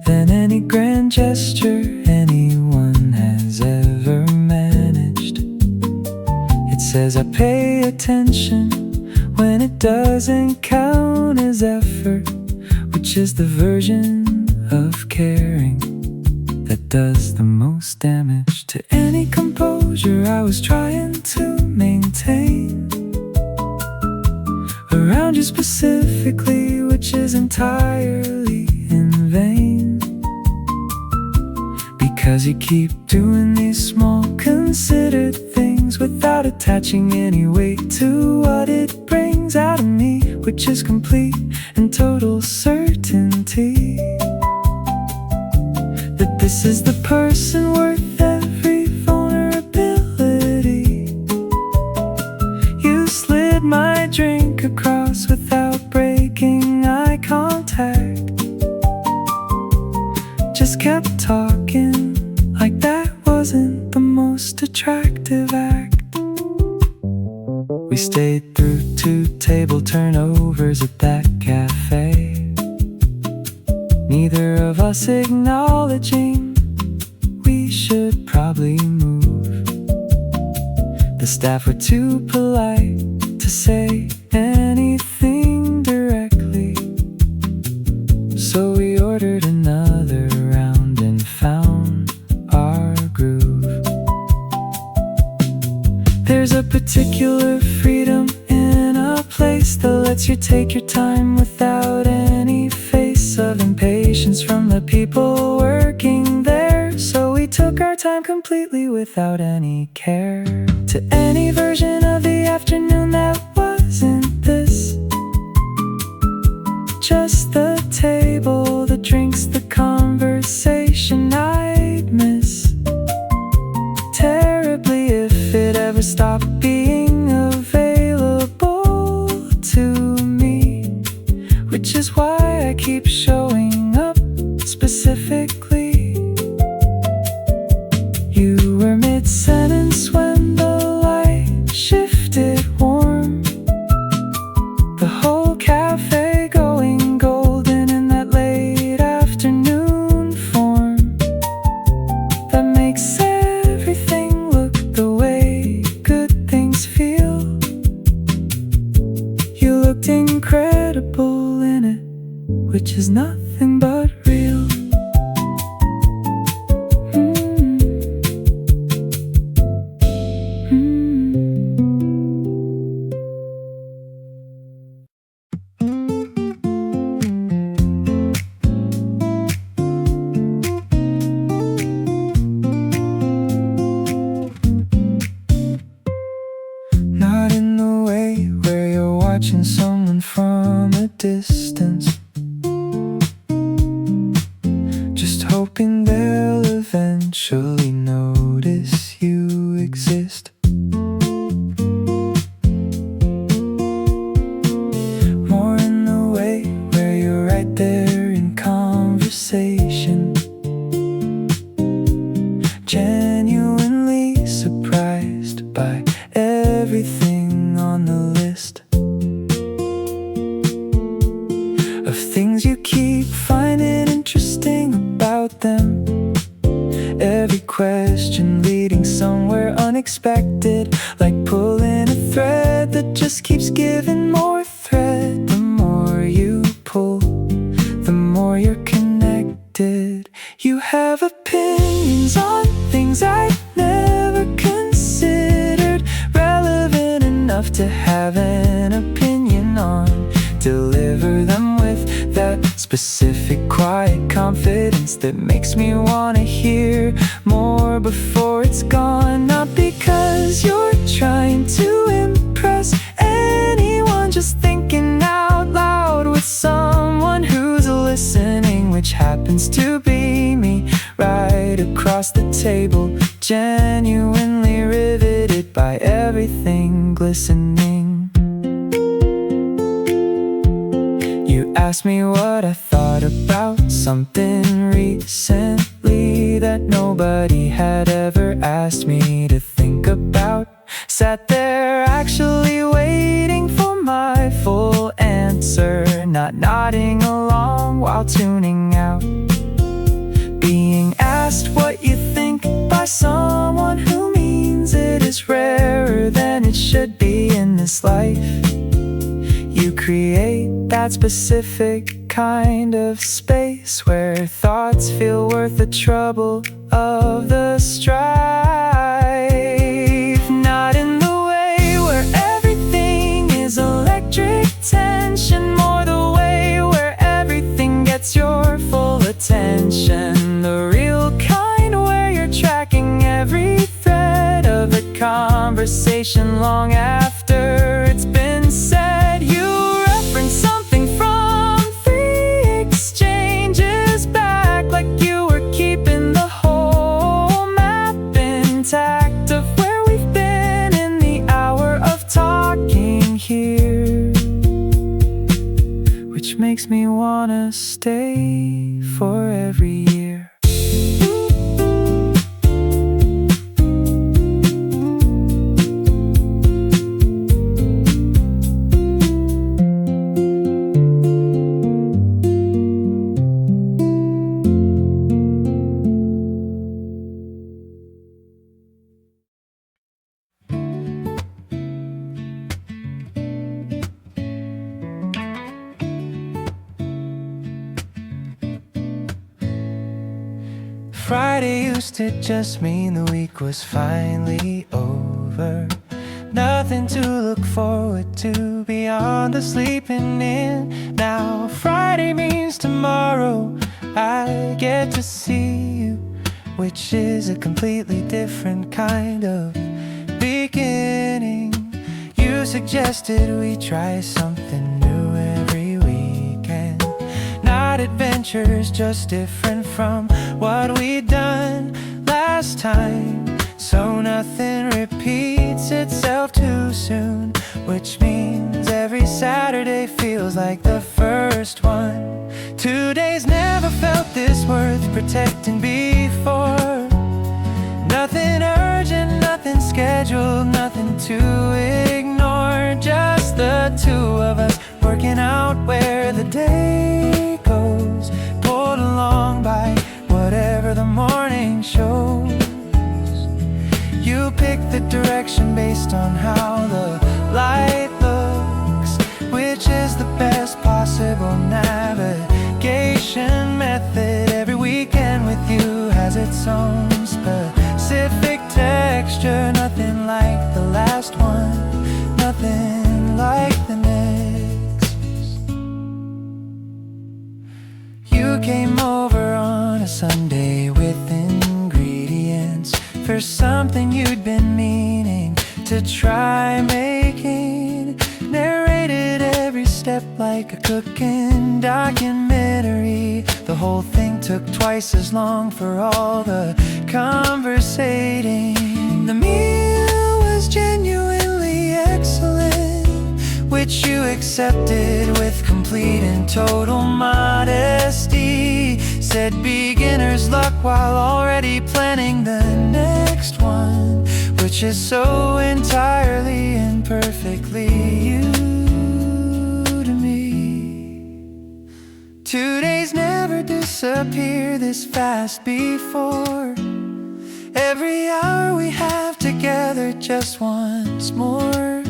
than any grand gesture anyone has ever managed. It says I pay attention when it doesn't count as effort, which is the version of caring that does the most damage to any composure I was trying to maintain around you specifically, which is entirely in vain. Because you keep doing these small considered things without attaching any weight to what it brings out of me, which is complete and total certainty that this is the person worth every vulnerability. You slid my drink across without breaking eye contact, just kept talking like that wasn't the most attractive act. We stayed through 2 table turnovers at that cafe, neither of us acknowledging we should probably move. The staff were too polite to say anything directly, so we ordered another round and found our groove. There's a lets you take your time without any face of impatience from the people working there. So we took our time completely without any care to any version of the afternoon that wasn't this. Just the table, the drinks, the conversation I'd miss terribly if it ever stopped being available to me, which is why I keep showing up specifically. You were mid-sentence when the light shifted warm, the whole cafe going golden in that late afternoon form that makes everything look the way good things feel. You looked incredible in it, which is nothing but real. Not in the way where you're watching someone from a distance, just hoping they'll eventually notice you exist. More in the way where you're right there in conversation, genuinely surprised by everything on the list of things you keep finding interesting about them. Every question leading somewhere unexpected, like pulling a thread that just keeps giving more thread. The more you pull, the more you're connected. You have opinions on things I never considered relevant enough to have an opinion on. Deliver them with that specific quiet confidence that makes me wanna hear more before it's gone. Not because you're trying to impress anyone, just thinking out loud with someone who's listening, which happens to be me right across the table, genuinely riveted by everything glistening. You asked me what I thought about something recently that nobody had ever asked me to think about. Sat there actually waiting for my full answer, not nodding along while tuning out. Being asked what you think by someone who means it is rarer than it should be in this life. You create that specific kind of space where thoughts feel worth the trouble of the strife. Not in the way where everything is electric tension, more the way where everything gets your full attention. The real kind where you're tracking every thread of the conversation long after it's been said. You reference something from 3 exchanges back, like you were keeping the whole map intact of where we've been in the hour of talking here, which makes me wanna stay for every year. Friday used to just mean the week was finally over. nothing to look forward to beyond the sleeping in. Now Friday means tomorrow I get to see you, which is a completely different kind of beginning. You suggested we try something new every weekend. Not adventures, just different from what we'd done last time. So nothing repeats itself too soon, which means every Saturday feels like the first one. 2 days never felt this worth protecting before. Nothing urgent, nothing scheduled, nothing to ignore. Just the two of us working out where the day goes, pulled along by whatever the morning shows. You pick the direction based on how the light looks, which is the best possible navigation method. Every weekend with you has its own specific texture. Nothing like the last one, nothing like the next. You came over on a Sunday with ingredients for something you'd been meaning to try making. Narrated every step like a cooking documentary. The whole thing took twice as long for all the conversating. The meal was genuinely excellent, which you accepted with complete and total modesty. Said beginner's luck while already planning the next one, which is so entirely and perfectly you to me. 2 days never disappear this fast before. Every hour we have together just wants more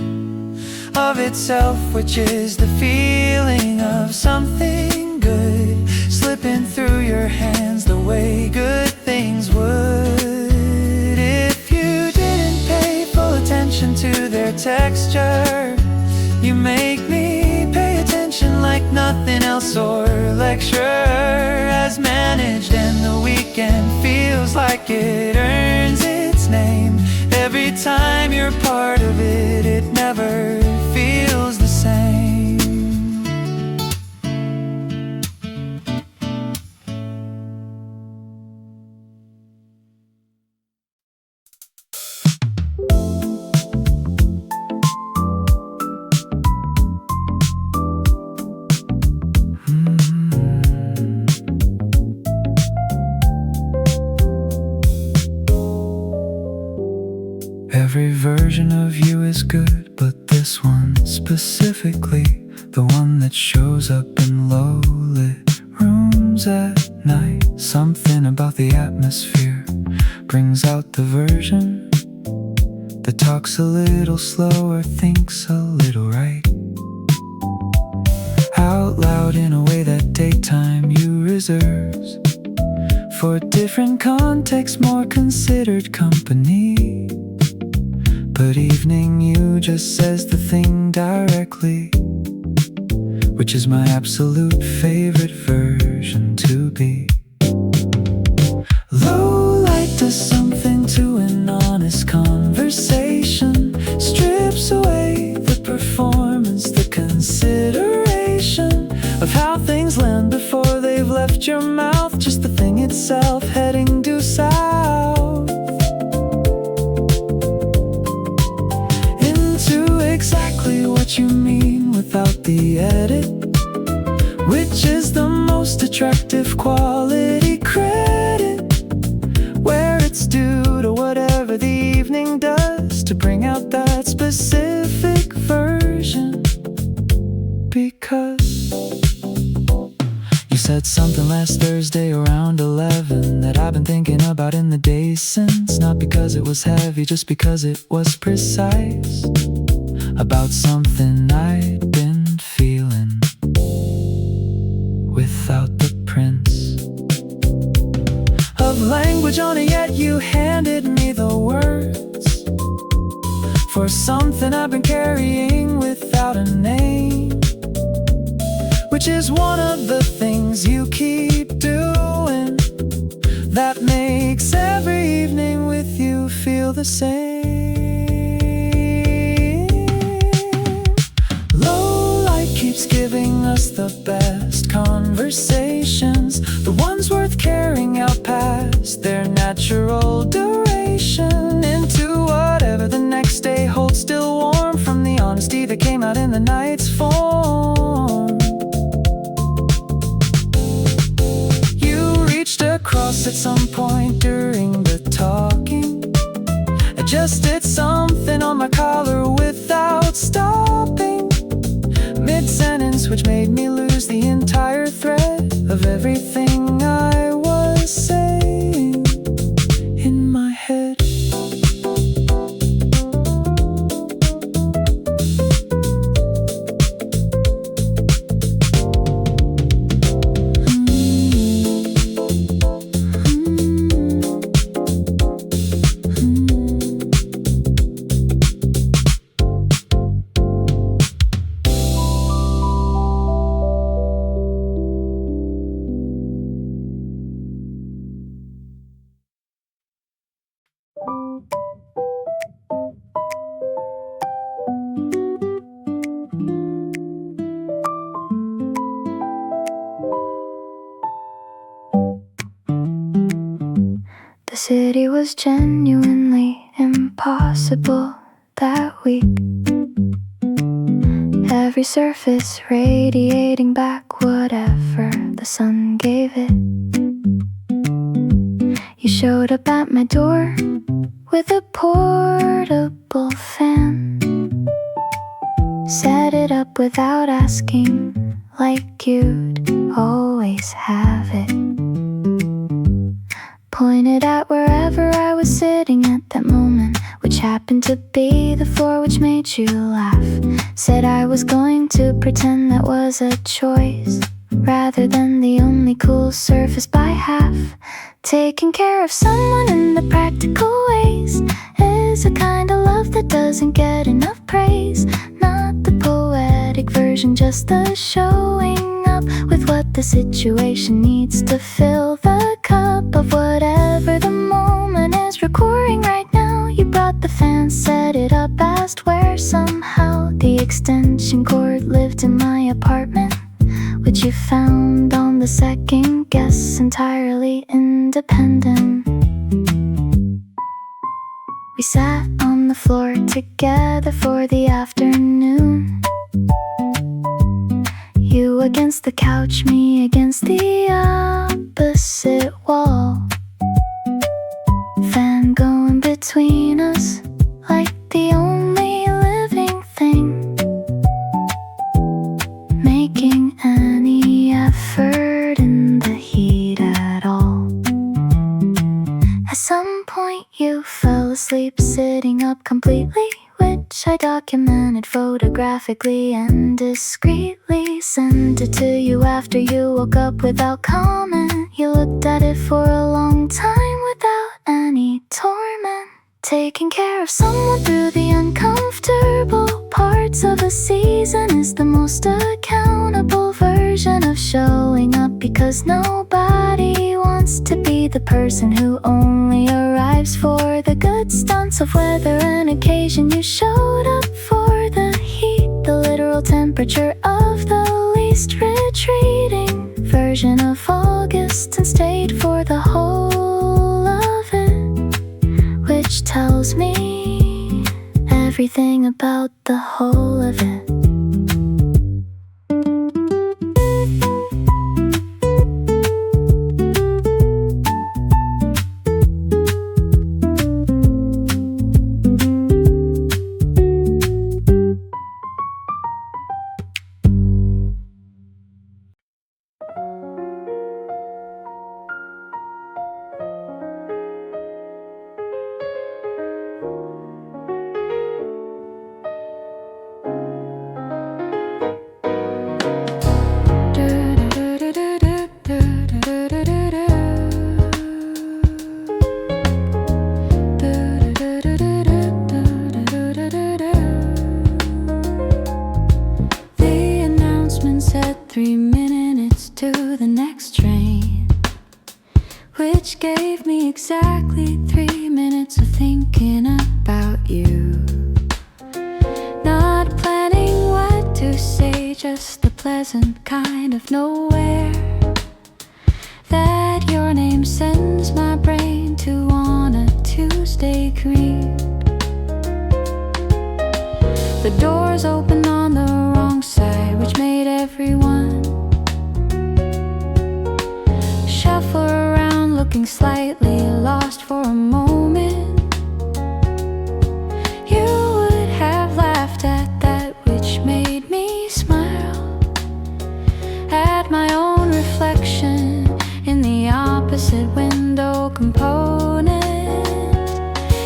of itself, which is the feeling of something good slipping through your hands the way good things would. If you didn't pay full attention to their texture, you make me pay attention like nothing else or lecture has managed. And the weekend feels like it earns its name. Every time you're part of it, it never feels the same. Every version of you is good, but this one specifically, the one that shows up in low-lit rooms at night. Something about the atmosphere brings out the version that talks a little slower, thinks a little right, out loud in a way that daytime you reserves for different contexts, more considered company. But evening you just says the thing directly, which is my absolute favorite version to be. Low light does something to an honest conversation, strips away the performance, the consideration of how things land before they've left your mouth. Just the thing itself heading due south into exactly what you mean without the edit, which is the most attractive quality credit, where it's due to whatever the evening does to bring out that specific version. Because you said something last Thursday around 11 that I've been thinking about in the days since. Not because it was heavy, just because it was precise about something I'd been feeling without the prints of language on it. Yet you handed me the words for for something I've been carrying without a name, which is one of the things you keep doing that makes every evening with you feel the same. Low light keeps giving us the best conversations, the ones worth carrying out past their natural duration into whatever the next day holds, still warm from the honesty that came out in the night's form. You reached across at some point during the talking, adjusted something on my collar without stopping mid-sentence, which made me lose the entire thread of everything I was saying in my head.
The city was genuinely impossible that week. Every surface radiating back whatever the sun gave it. You showed up at my door with a portable fan, set it up without asking, like you'd always have it. Pointed at wherever I was sitting at that moment, which happened to be the floor which made you laugh. Said I was going to pretend that was a choice, rather than the only cool surface by half. Taking care of someone in the practical ways is a kind of love that doesn't get enough praise. Not the poetic version, just the showing up with what the situation needs to fill the cup of whatever the moment is. Recording right now, you brought the fan, set it up, asked where somehow the extension cord lived in my apartment, which you found on the second guess, entirely independent. We sat on the floor together for the afternoon, you against the couch, me against the opposite wall. Fan going between us like the only living thing, making any effort in the heat at all. At some point you fell asleep sitting up completely, which I documented photographically and discreetly sent it to you after you woke up without comment. You looked at it for a long time without any torment. Taking care of someone through the uncomfortable parts of a season is the most accountable version of showing up, because nobody wants to be the person who only arrives for the good stunts of weather and occasion. You showed up for the heat, the literal temperature of the least retreating version of August, and stayed for the whole of it, which tells me everything about the whole of it. which gave me exactly 3 minutes of thinking about you. Not planning what to say, just the pleasant kind of nowhere that your name sends my brain to on a Tuesday creep. The doors opened on the wrong side, which made everyone shuffle around, looking slightly lost for a moment. You would have laughed at that, which made me smile at my own reflection in the opposite window component.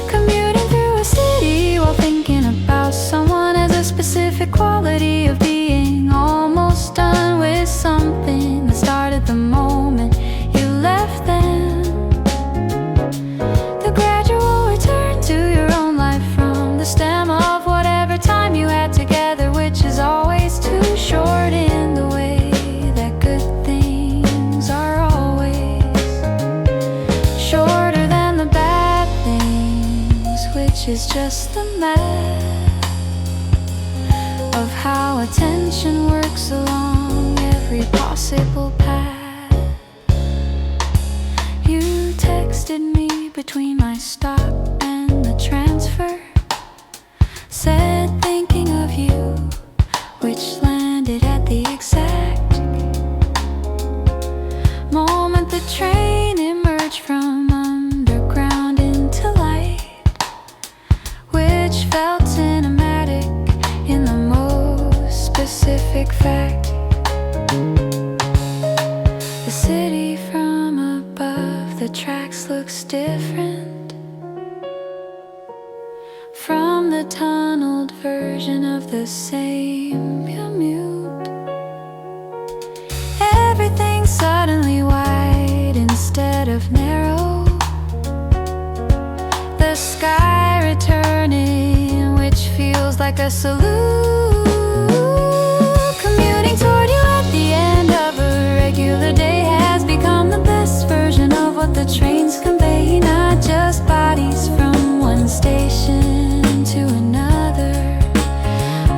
Commuting through a city while thinking about someone has a specific quality of being almost done with something that started the moment you left them. The gradual return to your own life from the stem of whatever time you had together, which is always too short in the way that good things are always shorter than the bad things, which is just the math of how attention works along every possible path. You texted me between my stop and the transfer, said thinking of you, which landed at the exact moment the train emerged from underground into light, which felt cinematic in the most specific fact. The city from above the tracks looks different from the tunneled version of the same commute. Everything's suddenly wide instead of narrow. The sky returning, which feels like a salute. Commuting toward you at the end of a regular day has become the best version of what the trains convey. Not just bodies from one station to another,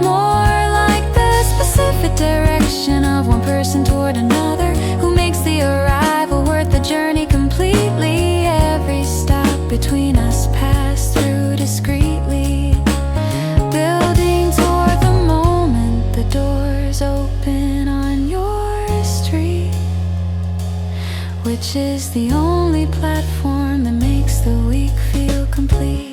more like the specific direction of one person toward another, who makes the arrival worth the journey completely. Every stop between us passed through discreetly, building toward the moment the doors open on your street, which is the only platform that makes the week feel complete.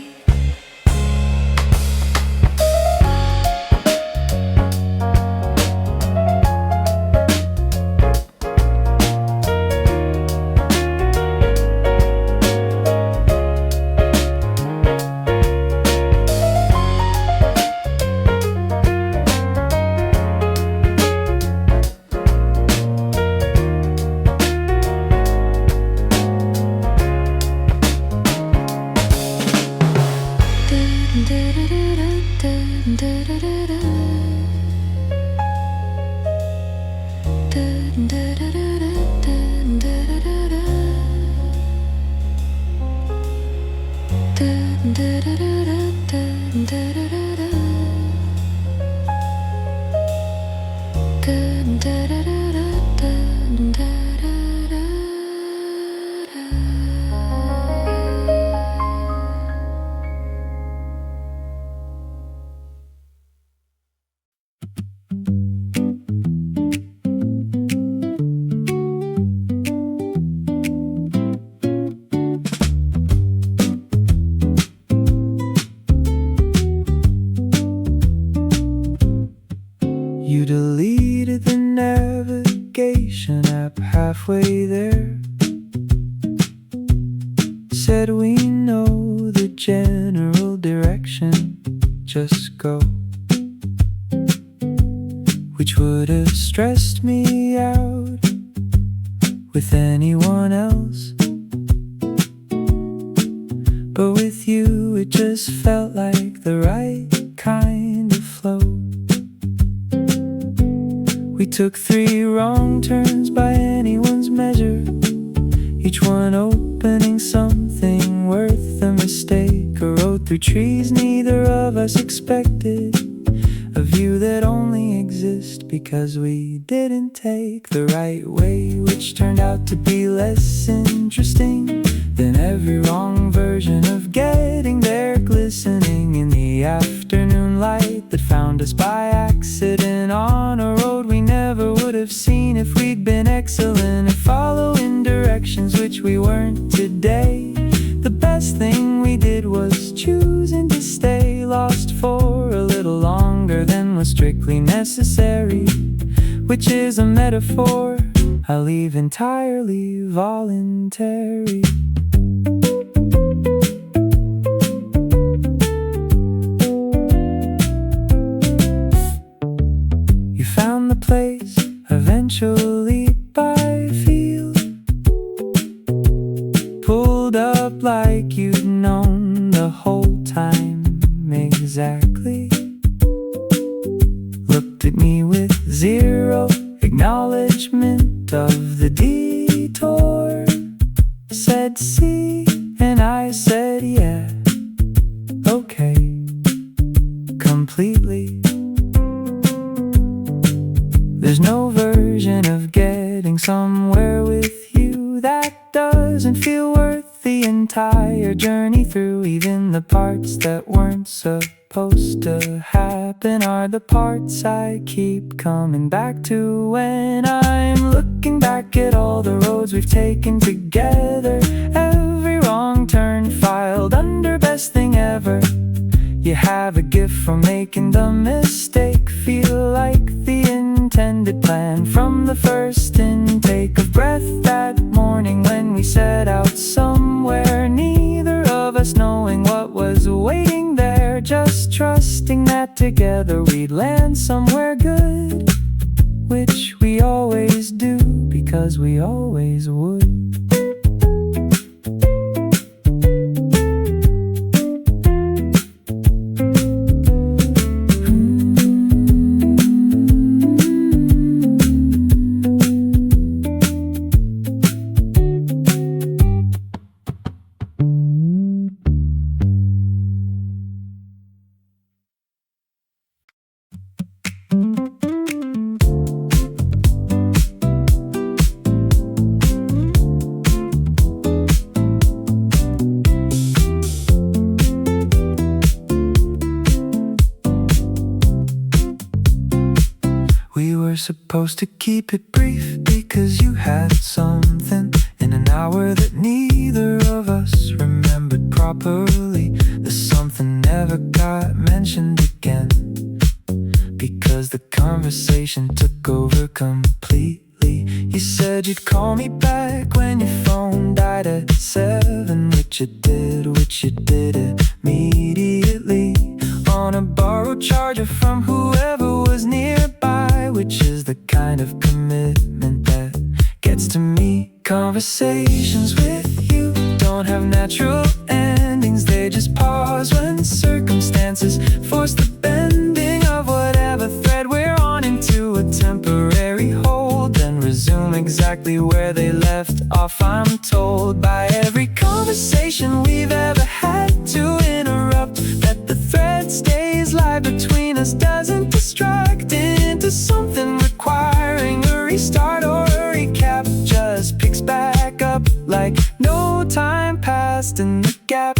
You deleted the navigation app halfway there. Said we know the general direction, just go. Which would have stressed me out with anyone else, but with you it just felt like the right kind of flow. We took 3 wrong turns by anyone's measure. each one opening something worth a mistake. A road through trees neither of us expected, a view that only exists because we didn't take the right way, which turned out to be less interesting than every wrong version of getting there. Glistening in the afternoon light that found us by accident on a road we never would have seen if we'd been excellent at following directions, which we weren't today. The best thing we did was choosing to stay lost for a little longer than was strictly necessary, which is a metaphor I leave entirely voluntary. You found the place eventually by field, pulled up like you'd known the whole time exactly, looked at me with zero acknowledgement of the detour, said see, and I said yeah, okay, completely. There's no version of getting somewhere with you that doesn't feel worth the entire journey through. Even the parts that weren't supposed to happen are the parts I keep coming back to when I'm looking back at all the roads we've taken together. Every wrong turn filed under best thing ever. You have a gift for making the mistake feel like the intended plan from the first intake of breath that morning when we set out somewhere, neither of us knowing what was waiting there, just trusting that together we'd land somewhere good, which we always do because we always would. Supposed to keep it brief because you had something in an hour that neither of us remembered properly. The something never got mentioned again because the conversation took over completely. You said you'd call me back when your phone died at 7, which you did immediately on a borrowed charger from whoever was nearby, which is the kind of commitment that gets to me. Conversations with you don't have natural endings, they just pause when circumstances force the bending of whatever thread we're on into a temporary hold, then resume exactly where they left off. I'm told by every conversation we've ever had to interrupt that the thread stays live between us, doesn't distract into something requiring a restart or a recap, just picks back up like no time passed in the gap.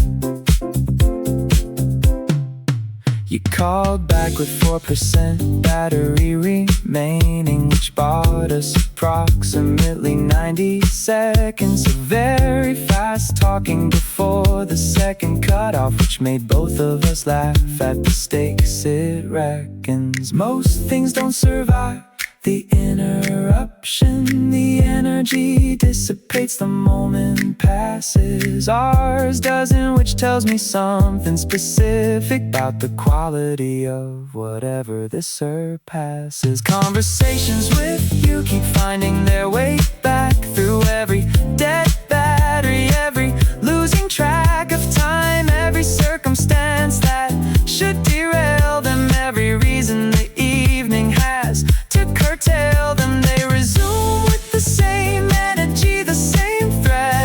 You called back with 4% battery remaining, which bought us approximately 90 seconds of very fast talking before the second cutoff, which made both of us laugh at the stakes it reckons. Most things don't survive the interruption, the energy dissipates the moment passes. Ours doesn't, which tells me something specific about the quality of whatever this surpasses. Conversations with you keep finding their way back through every dead battery, every losing track of time, every circumstance that should derail them, every reason the evening has curtail them. They resume with the same energy, the same thread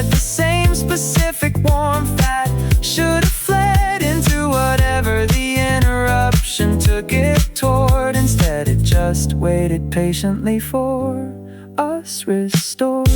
waited patiently for us restored.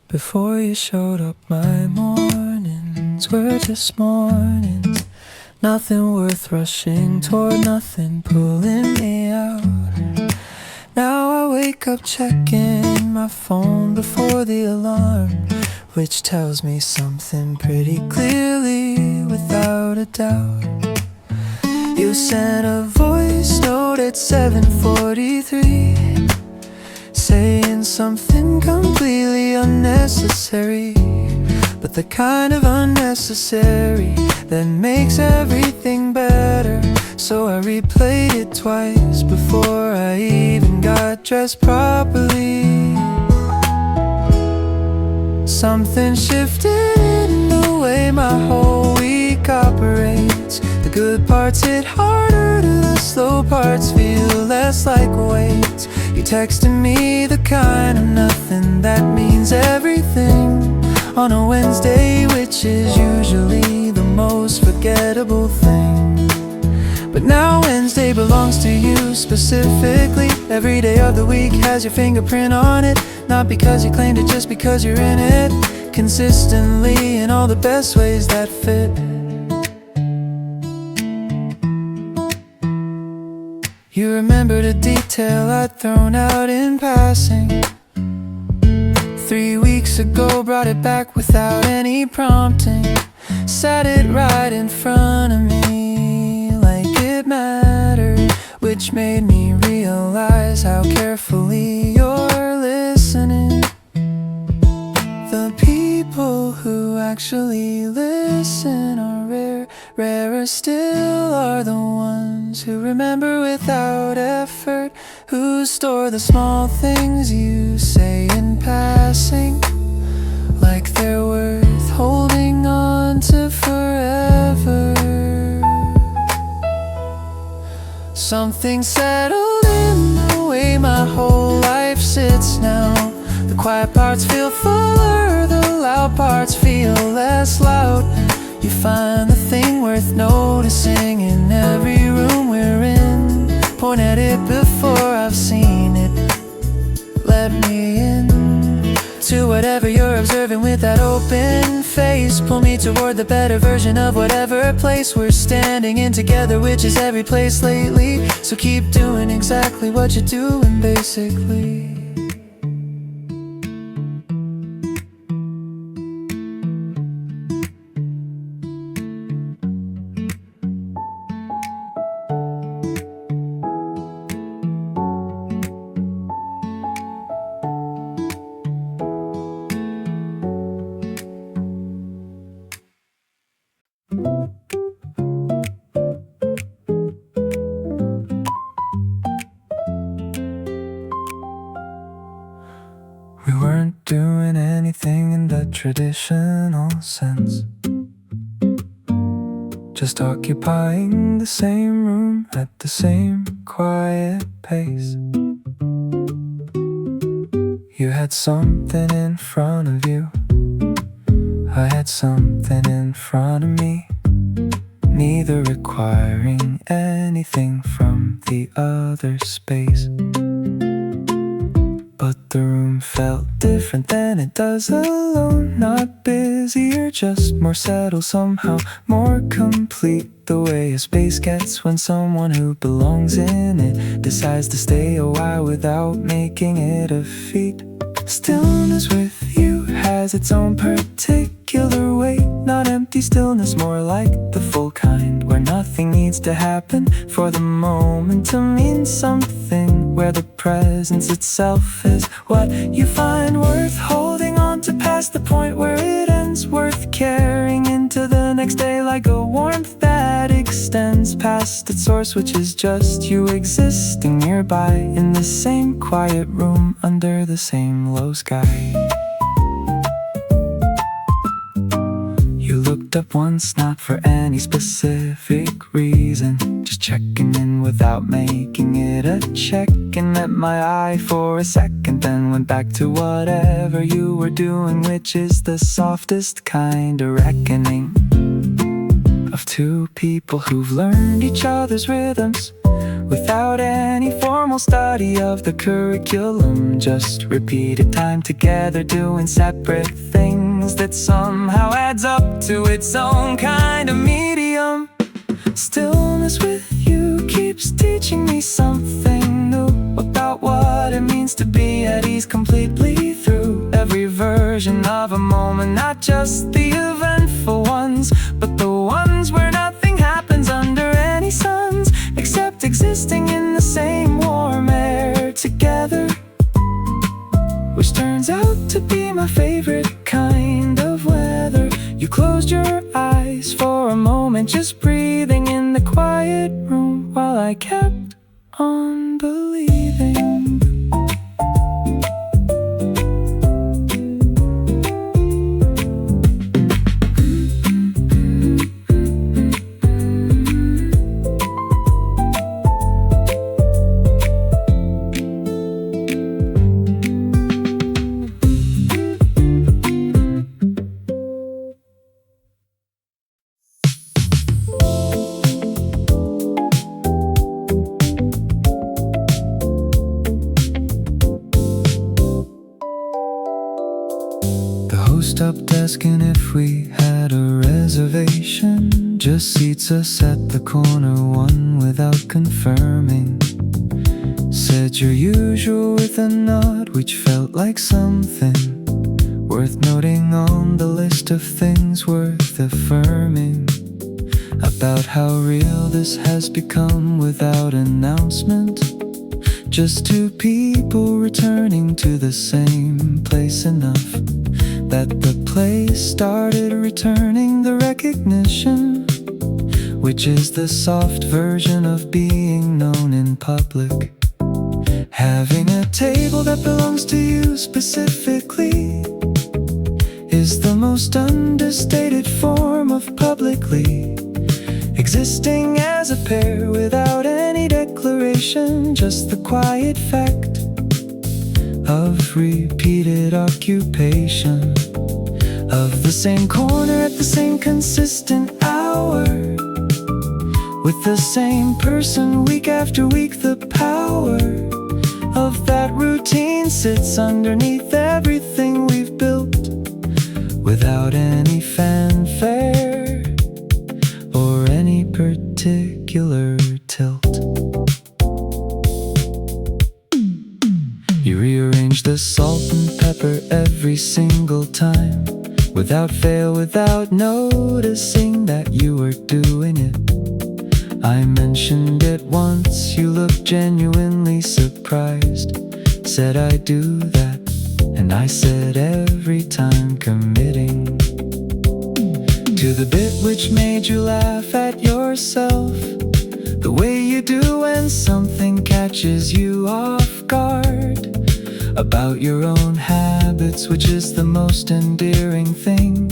Before you showed up, my mornings were just mornings. Nothing worth rushing toward, nothing pulling me out. Now I wake up checking my phone before the alarm, which tells me something pretty clearly without a doubt. You sent a voice note at 7:43, saying something completely unnecessary, but the kind of unnecessary that makes everything better. So I replayed it twice before I even got dressed properly. Something shifted in the way my whole week operates. The good parts hit harder, the slow parts feel less like weight. You texted me the kind of nothing that means everything on a Wednesday, which is usually the most forgettable thing. But now Wednesday belongs to you specifically. Every day of the week has your fingerprint on it, not because you claimed it, just because you're in it consistently in all the best ways that fit. You remembered a detail I'd thrown out in passing 3 weeks ago, brought it back without any prompting, sat it right in front of me like it mattered, which made me realize how carefully you're listening. The people who actually listen are rare. Rarer still are the ones who remember without effort, who store the small things you say in passing, like they're worth holding on to forever. Something settled in the way my whole life sits now. The quiet parts feel fuller, the loud parts feel less loud. You find the thing worth noticing in every room we're in. Point at it before I've seen it. Let me in to whatever you're observing with that open face. Pull me toward the better version of whatever place we're standing in together, which is every place lately. So keep doing exactly what you're doing, basically. We weren't doing anything in the traditional sense, just occupying the same room at the same quiet pace. You had something in front of you, I had something in front of me, neither requiring anything from the other space. But the room felt different than it does alone. Not busier, just more settled, somehow more complete. The way a space gets when someone who belongs in it decides to stay a while without making it a feat. Stillness with you has its own particular weight. Not empty stillness, more like the full kind, where nothing needs to happen for the moment to mean something, where the presence itself is what you find worth holding on to, past the point where it ends, worth carrying into the next day, like a warmth that extends past its source, which is just you existing nearby in the same quiet room under the same low sky. You looked popped up once, not for any specific reason, just checking in without making it a check. And met my eye for a second, then went back to whatever you were doing, which is the softest kind of reckoning of two people who've learned each other's rhythms without any formal study of the curriculum, just repeated time together doing separate things that somehow adds up to its own kind of medium. Stillness with you keeps teaching me something new about what it means to be at ease completely through every version of a moment, not just the eventful ones, but the ones where nothing happens under any suns except existing in the same warm air together, which turns out to be my favorite kind of weather. You closed your eyes for a moment, just breathing in the quiet room while I kept on believing. Stub desk, and if we had a reservation, just seats us at the corner one without confirming. Said your usual with a nod, which felt like something worth noting on the list of things worth affirming, about how real this has become without announcement. Just two people returning to the same place enough that the place started returning the recognition, which is the soft version of being known in public. Having a table that belongs to you specifically is the most understated form of publicly existing as a pair without any declaration, just the quiet fact of repeated occupation of the same corner at the same consistent hour with the same person week after week. The power of that routine sits underneath everything we've built without any fanfare or any particular tilt. You rearrange the salt and pepper every single time, without fail, without noticing that you were doing it. I mentioned it once, you looked genuinely surprised. Said I do that, and I said every time, committing to the bit which made you laugh at yourself, the way you do when something catches you off guard, about your own habits, which is the most endearing thing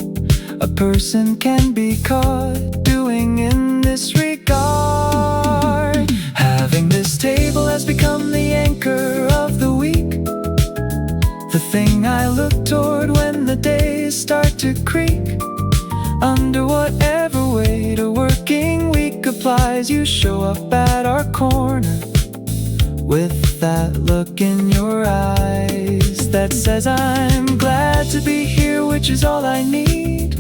a person can be caught doing in this regard. Having this table has become the anchor of the week, the thing I look toward when the days start to creak under whatever weight a working week applies. You show up at our corner with that look in your eyes that says I'm glad to be here, which is all I need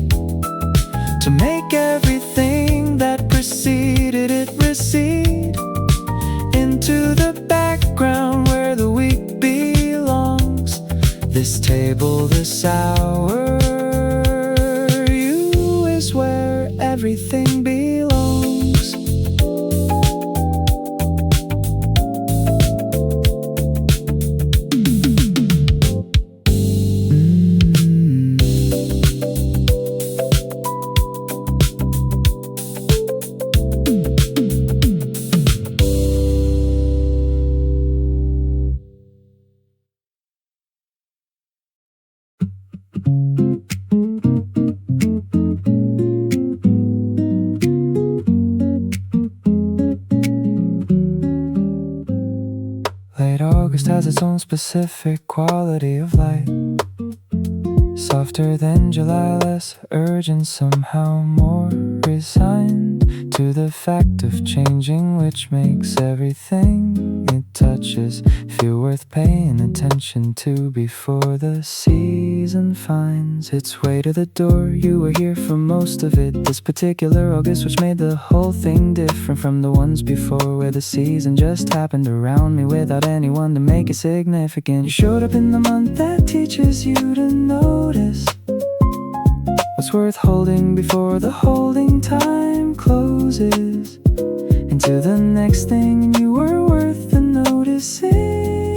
to make everything that preceded it recede into the background where the week belongs. This table, this hour, you is where everything belongs. Late August has its own specific quality of light. Softer than July, less urgent, somehow more resigned to the fact of changing, which makes everything it touches feel worth paying attention to before the season finds its way to the door. You were here for most of it this particular August, which made the whole thing different from the ones before, where the season just happened around me without anyone to make it significant. You showed up in the month that teaches you to notice what's worth holding before the holding time closes into the next thing, and you were worth the noticing.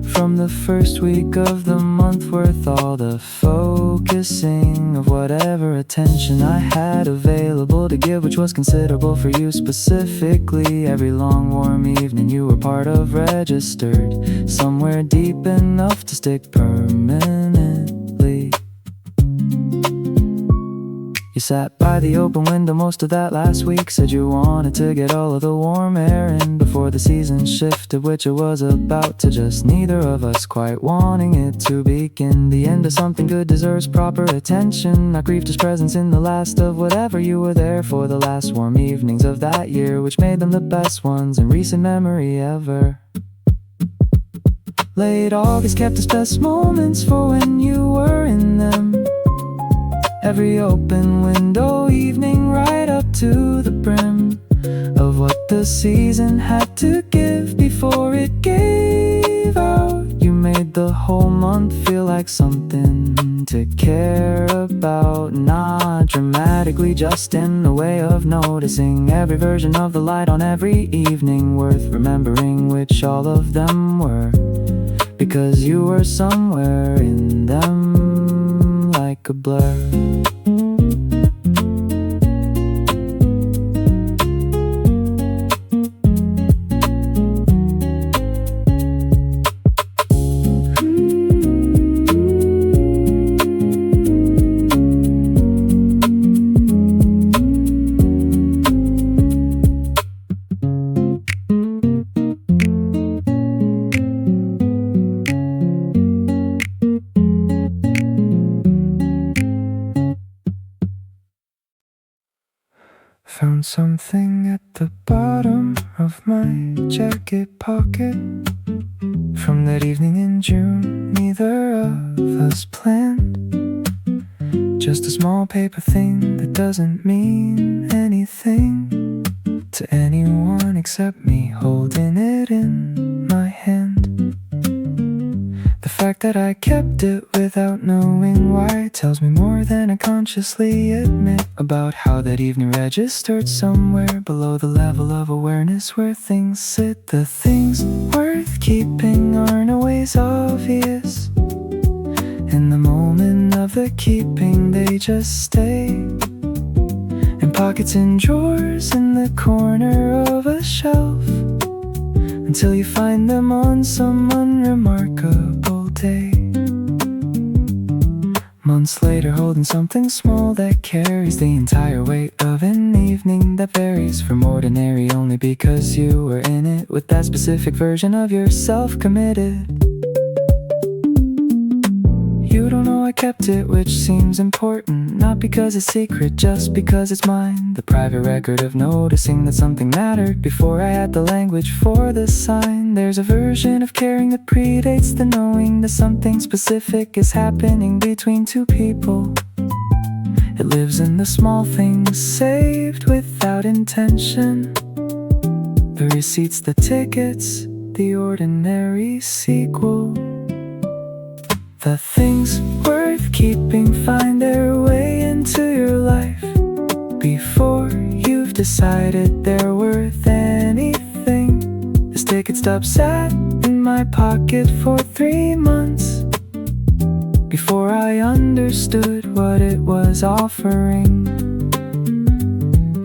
From the first week of the month, worth all the focusing of whatever attention I had available to give, which was considerable for you specifically. Every long warm evening you were part of, registered somewhere deep enough to stick permanently. You sat by the open window most of that last week, said you wanted to get all of the warm air in before the season shifted, which it was about to, just neither of us quite wanting it to begin. The end of something good deserves proper attention, not grief, just presence in the last of whatever you were there for. The last warm evenings of that year, which made them the best ones in recent memory ever. Late August kept its best moments for when you were in them. Every open window evening right up to the brim of what the season had to give before it gave out. You made the whole month feel like something to care about, not dramatically, just in the way of noticing every version of the light on every evening, worth remembering which all of them were, because you were somewhere in them like a blur. Found something at the bottom of my jacket pocket from that evening in June neither of us planned. Just a small paper thing that doesn't mean anything to anyone except me, holding it in my hand. The fact that I kept it without knowing why tells me more than I consciously admit about how that evening registered somewhere below the level of awareness where things sit. The things worth keeping aren't always obvious. In the moment of the keeping, they just stay in pockets and drawers in the corner of a shelf, until you find them on some unremarkable day. Months later, holding something small that carries the entire weight of an evening that varies from ordinary only because you were in it with that specific version of yourself committed. You don't know I kept it, which seems important, not because it's secret, just because it's mine. The private record of noticing that something mattered before I had the language for the sign. There's a version of caring that predates the knowing that something specific is happening between two people. It lives in the small things saved without intention, the receipts, the tickets, the ordinary sequel. The things worth keeping find their way into your life before you've decided they're worth anything. This ticket stub sat in my pocket for 3 months before I understood what it was offering.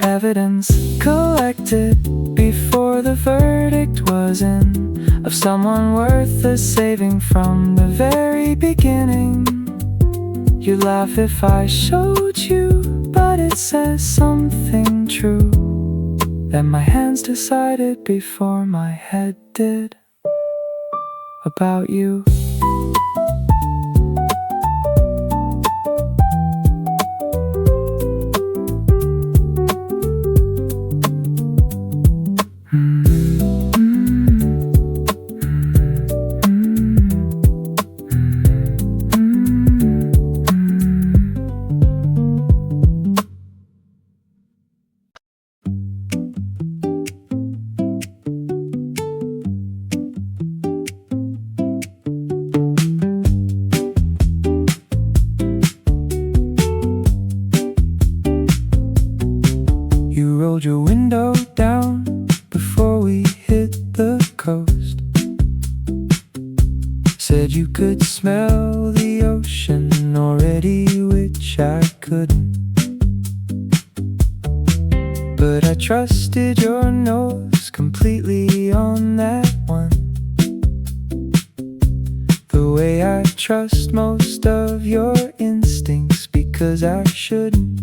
Evidence collected before the verdict was in, of someone worth the saving from the very beginning. You'd laugh if I showed you, but it says something true that my hands decided before my head did. about you. You rolled your window down before we hit the coast. Said you could smell the ocean already, which I couldn't. But I trusted your nose completely on that one, the way I trust most of your instincts, because I shouldn't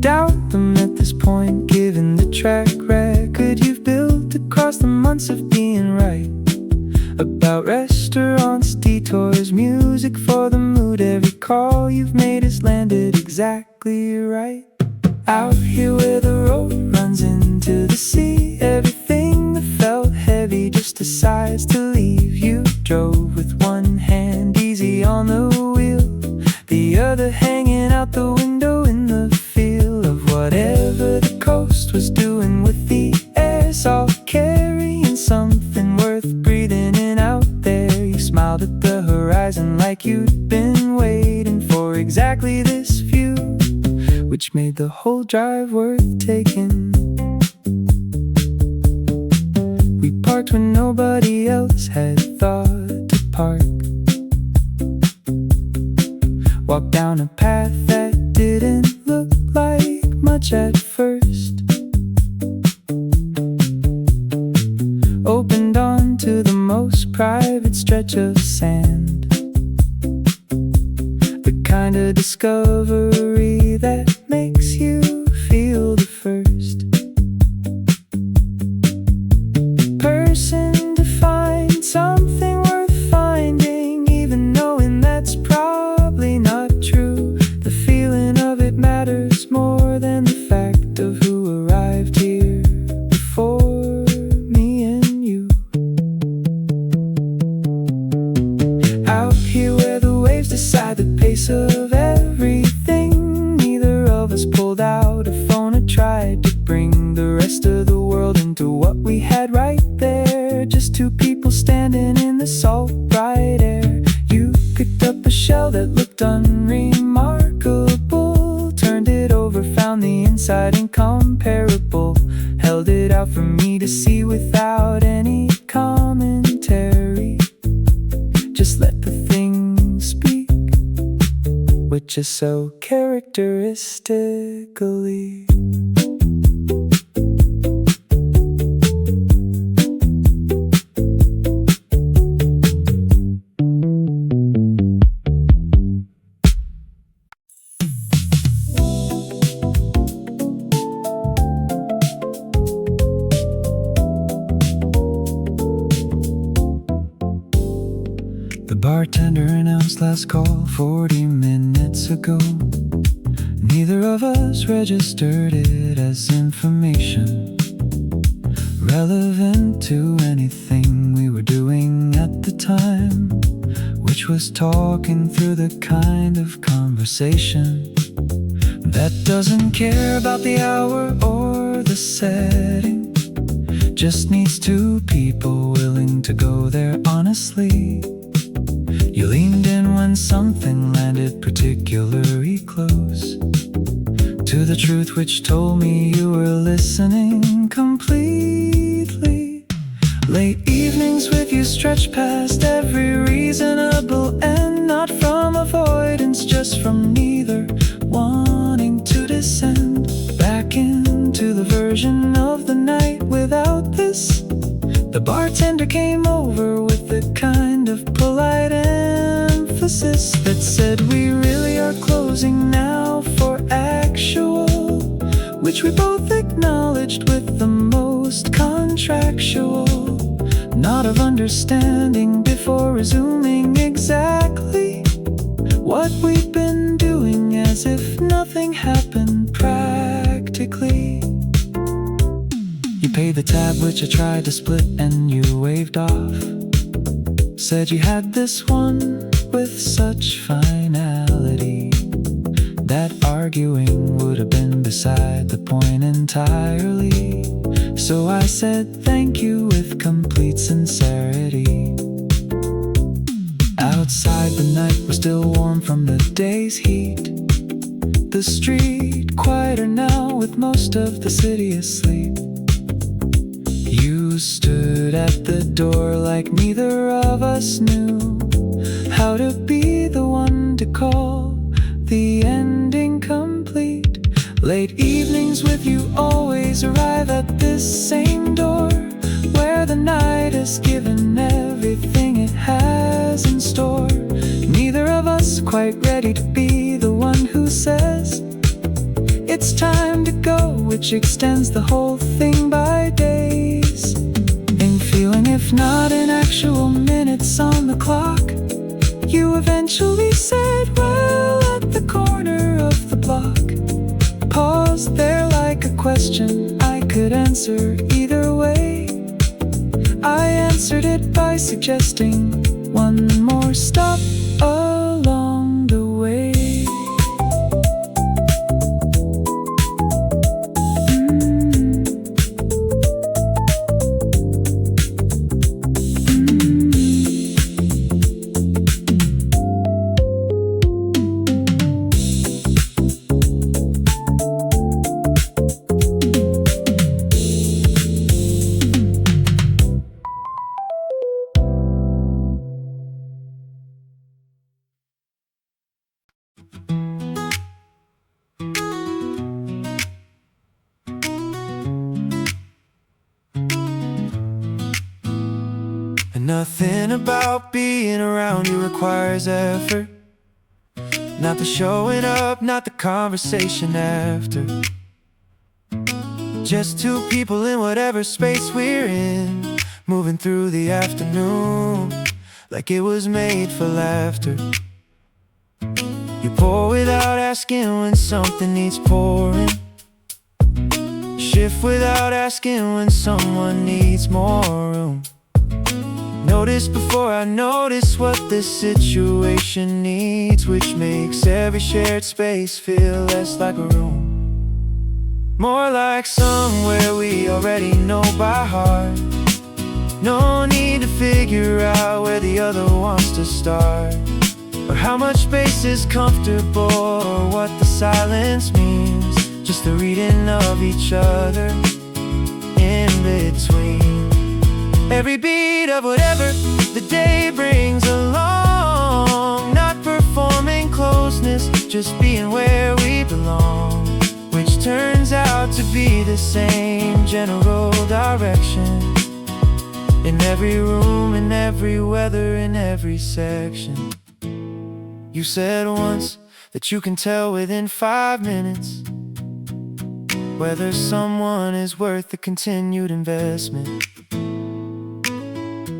doubt them at this point, given the track record you've built across the months of being right about restaurants, detours, music for the mood. Every call you've made has landed exactly right. Out here where the road runs into the sea, everything that felt heavy just decides to leave. You drove with one hand easy on the wheel, the other hanging out the window in the feel of whatever the coast was doing with the air, all carrying something worth breathing in out there. You smiled at the horizon like you'd been waiting for exactly this view, which made the whole drive worth taking. We parked when nobody else had thought to park, walked down a path that didn't look like much at first, opened onto the most private stretch of sand, the kind of discovery that makes you feel the first person to find something worth finding, even knowing that's probably not true. The feeling of it matters more than the fact of who arrived here before me and you. Out here where the waves decide the pace of everything, neither of us pulled out a phone or tried to bring the rest of the world into what we had right there. Just two people standing in the salt bright air. You picked up a shell that looked unremarkable, turned it over, found the inside incomparable, held it out for me to see without any commentary. Just let the thing speak, which is so characteristically. The bartender announced last call 40 minutes ago. Neither of us registered it as information relevant to anything we were doing at the time, which was talking through the kind of conversation that doesn't care about the hour or the setting, just needs two people willing to go there honestly. You leaned in when something landed particularly close to the truth, which told me you were listening completely. Late evenings with you stretch past every reasonable end, not from avoidance, just from neither wanting to descend back into the version of the night without this. The bartender came over with the kind of polite emphasis that said we really are closing now for actual, which we both acknowledged with the most contractual not of understanding before resuming exactly what we've been doing, as if nothing happened practically. You paid the tab which I tried to split and you waved off. Said you had this one with such finality that arguing would have been beside the point entirely. So I said thank you with complete sincerity. Outside the night was still warm from the day's heat. The street quieter now with most of the city asleep. You stood at the door like neither of us knew how to be the one to call the ending complete. Late evenings with you always arrive at this same door, where the night has given everything it has in store. Neither of us quite ready to be the one who says it's time to go, which extends the whole thing by days. In feeling, if not in actual minutes on the clock, you eventually said, well, at the corner of the block. Paused there like a question I could answer either way. I answered it by suggesting one more stop along the way. Nothing about being around you requires effort. Not the showing up, not the conversation after. Just two people in whatever space we're in, moving through the afternoon like it was made for laughter. You pour without asking when something needs pouring. Shift without asking when someone needs more room. Notice before I notice what this situation needs, which makes every shared space feel less like a room, more like somewhere we already know by heart. No need to figure out where the other wants to start, or how much space is comfortable, or what the silence means. Just the reading of each other in between every beat of whatever the day brings along. Not performing closeness, just being where we belong, which turns out to be the same general direction. In every room, in every weather, in every section. You said once that you can tell within 5 minutes whether someone is worth the continued investment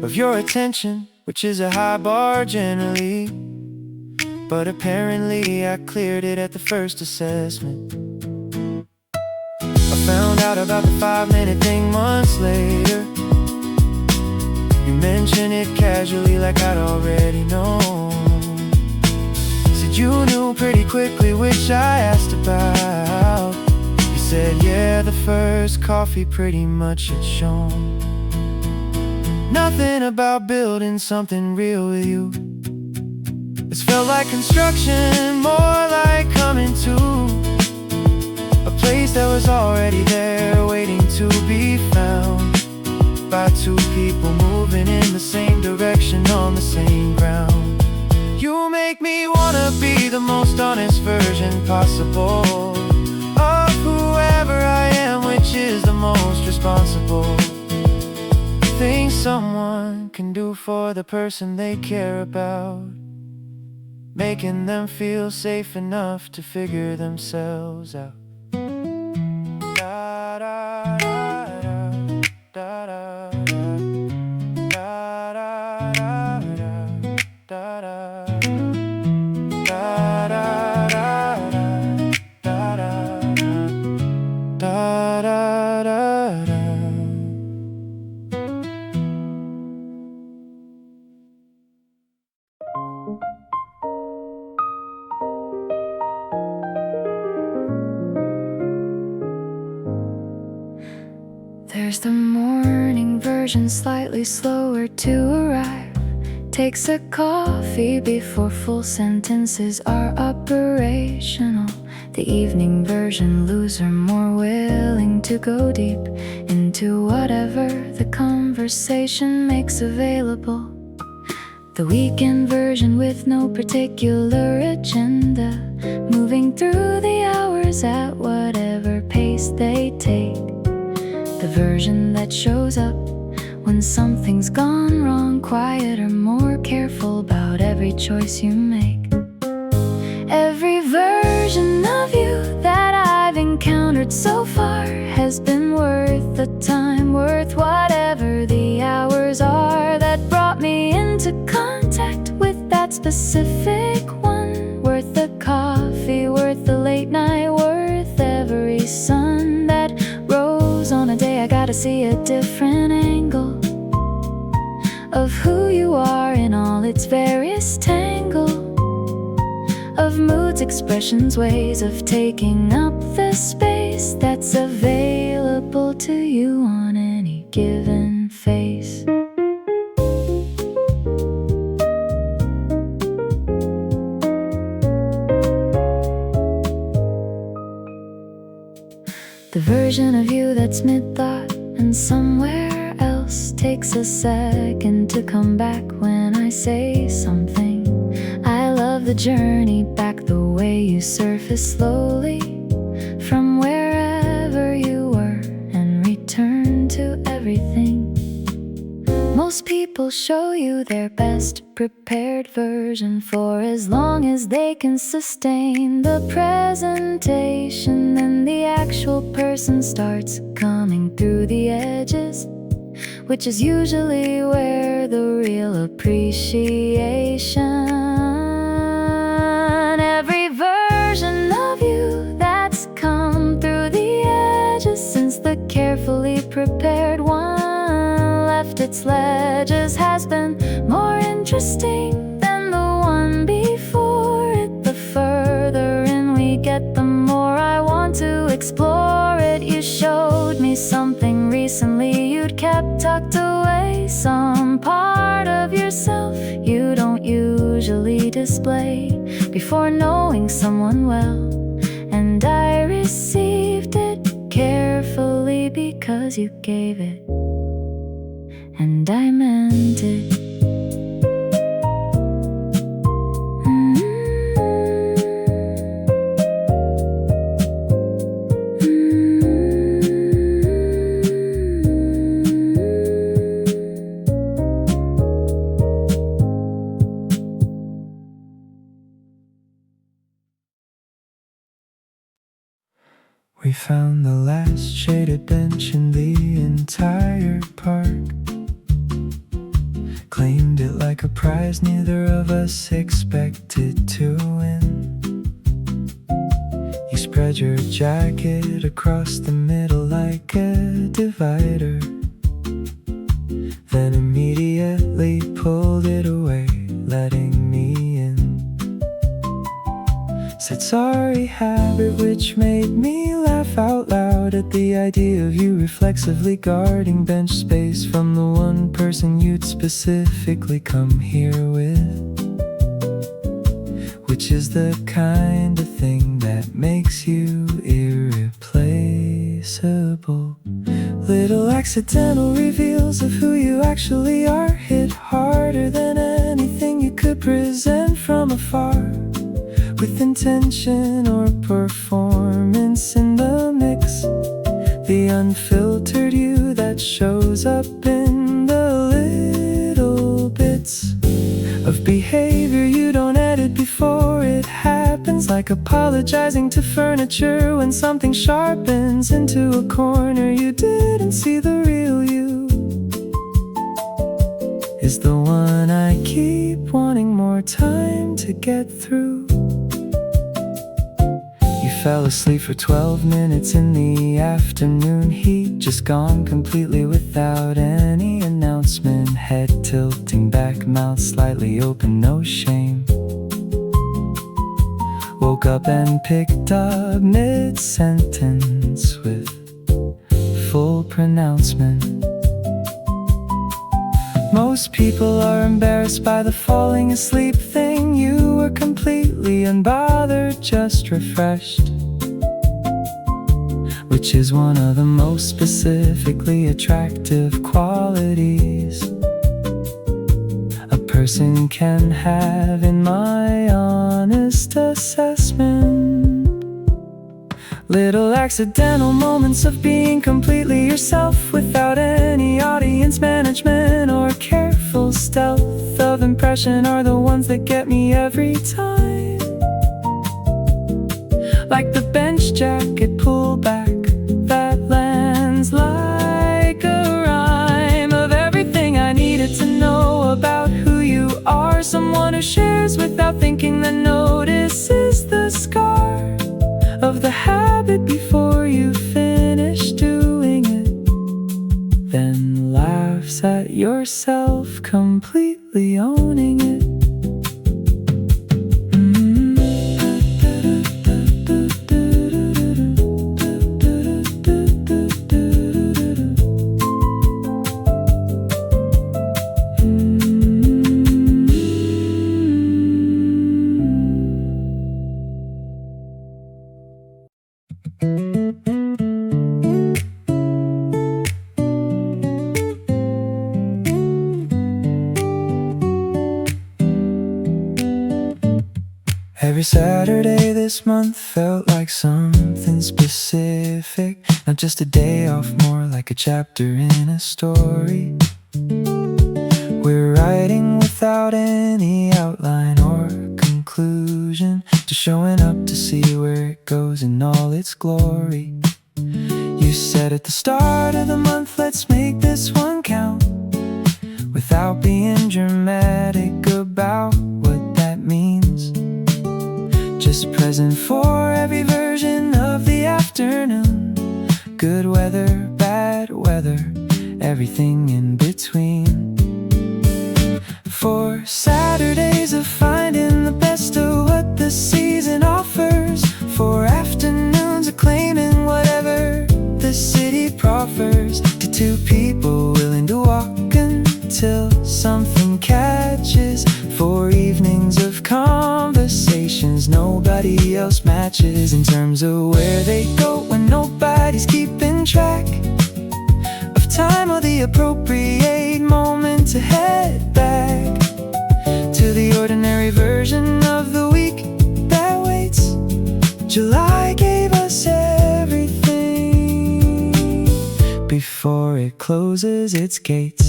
of your attention, which is a high bar generally, but apparently I cleared it at the first assessment. I found out about the 5-minute thing months later. You mentioned it casually like I'd already known. Said you knew pretty quickly, which I asked about. You said yeah, the first coffee pretty much had shown. Nothing about building something real with you. It's felt like construction, more like coming to a place that was already there, waiting to be found by two people moving in the same direction on the same ground. You make me wanna be the most honest version possible of whoever I am, which is the most responsible thing someone can do for the person they care about, making them feel safe enough to figure themselves out. Da, da, da, da, da, da,
There's the morning version, slightly slower to arrive. Takes a coffee before full sentences are operational. The evening version, loser, more willing to go deep into whatever the conversation makes available. The weekend version with no particular agenda, moving through the hours at whatever pace they take. The version that shows up when something's gone wrong, quieter, more careful about every choice you make. Every version of you that I've encountered so far has been worth the time, worth whatever the hours are that brought me into contact with that specific one. Worth the coffee, worth the late night, worth every sun that rose on a day I gotta see a different angle of who you are in all its various tangle of moods, expressions, ways of taking up the space that's available to you on any given face. The version of you that's mid-thought and somewhere else takes a second to come back when I say something. I love the journey back, the way you surface slowly from wherever you were and return to everything. Most people show you their best prepared version for as long as they can sustain the presentation. Then the actual person starts coming through the edges, which is usually where the real appreciation. Every version of you that's come through the edges since the carefully prepared one left its ledges has been more interesting than the one before it. The further in we get, the more I want to explore it. You showed me something recently you'd kept tucked away, some part of yourself you don't usually display before knowing someone well. And I received it carefully because you gave it, and I meant it.
We found the last shaded bench in the entire park, claimed it like a prize neither of us expected to win. You spread your jacket across the middle like a divider, then immediately pulled it away, letting me in. Said sorry habit, which made me laugh out loud at the idea of you reflexively guarding bench space from the one person you'd specifically come here with, which is the kind of thing that makes you irreplaceable. Little accidental reveals of who you actually are hit harder than anything you could present from afar, with intention or performance in the mix. The unfiltered you that shows up in the little bits of behavior you don't edit before it happens, like apologizing to furniture when something sharpens into a corner. You didn't see the real you is the one I keep wanting more time to get through. Fell asleep for 12 minutes in the afternoon heat, just gone completely without any announcement. Head tilting back, mouth slightly open, no shame. Woke up and picked up mid-sentence with full pronouncement. Most people are embarrassed by the falling asleep thing. You were completely unbothered, just refreshed, which is one of the most specifically attractive qualities a person can have, in my honest assessment. Little accidental moments of being completely yourself without any audience management or careful stealth of impression are the ones that get me every time. Like the bench jacket pullback that lands like a rhyme of everything I needed to know about who you are. Someone who shares without thinking, that notices the scar of the habit before you finish doing it, then laughs at yourself completely owning it. Every Saturday this month felt like something specific, not just a day off, more like a chapter in a story. We're writing without any outline or conclusion, just showing up to see where it goes in all its glory. You said at the start of the month, let's make this one count, without being dramatic about what that means. Just present for every version of the afternoon. Good weather, bad weather, everything in between. For Saturdays of finding the best of what the season offers. For afternoons of claiming whatever the city proffers. To two people willing to walk until something catches. For evenings of conversations nobody else matches, in terms of where they go when nobody's keeping track of time or the appropriate moment to head back to the ordinary version of the week that waits. July gave us everything before it closes its gates.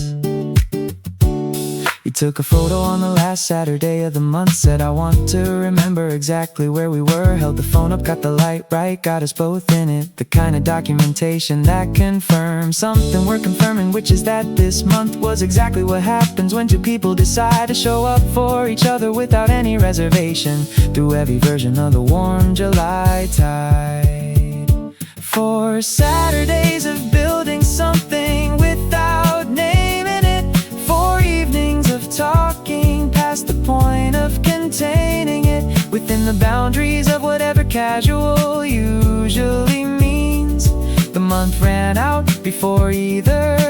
You took a photo on the last Saturday of the month, said I want to remember exactly where we were. Held the phone up, got the light right, got us both in it. The kind of documentation that confirms something we're confirming, which is that this month was exactly what happens when two people decide to show up for each other without any reservation, through every version of the warm July tide. For Saturdays of building something without naming it. For evenings of talking past the point of containing it, within the boundaries of whatever casual usually means. The month ran out before either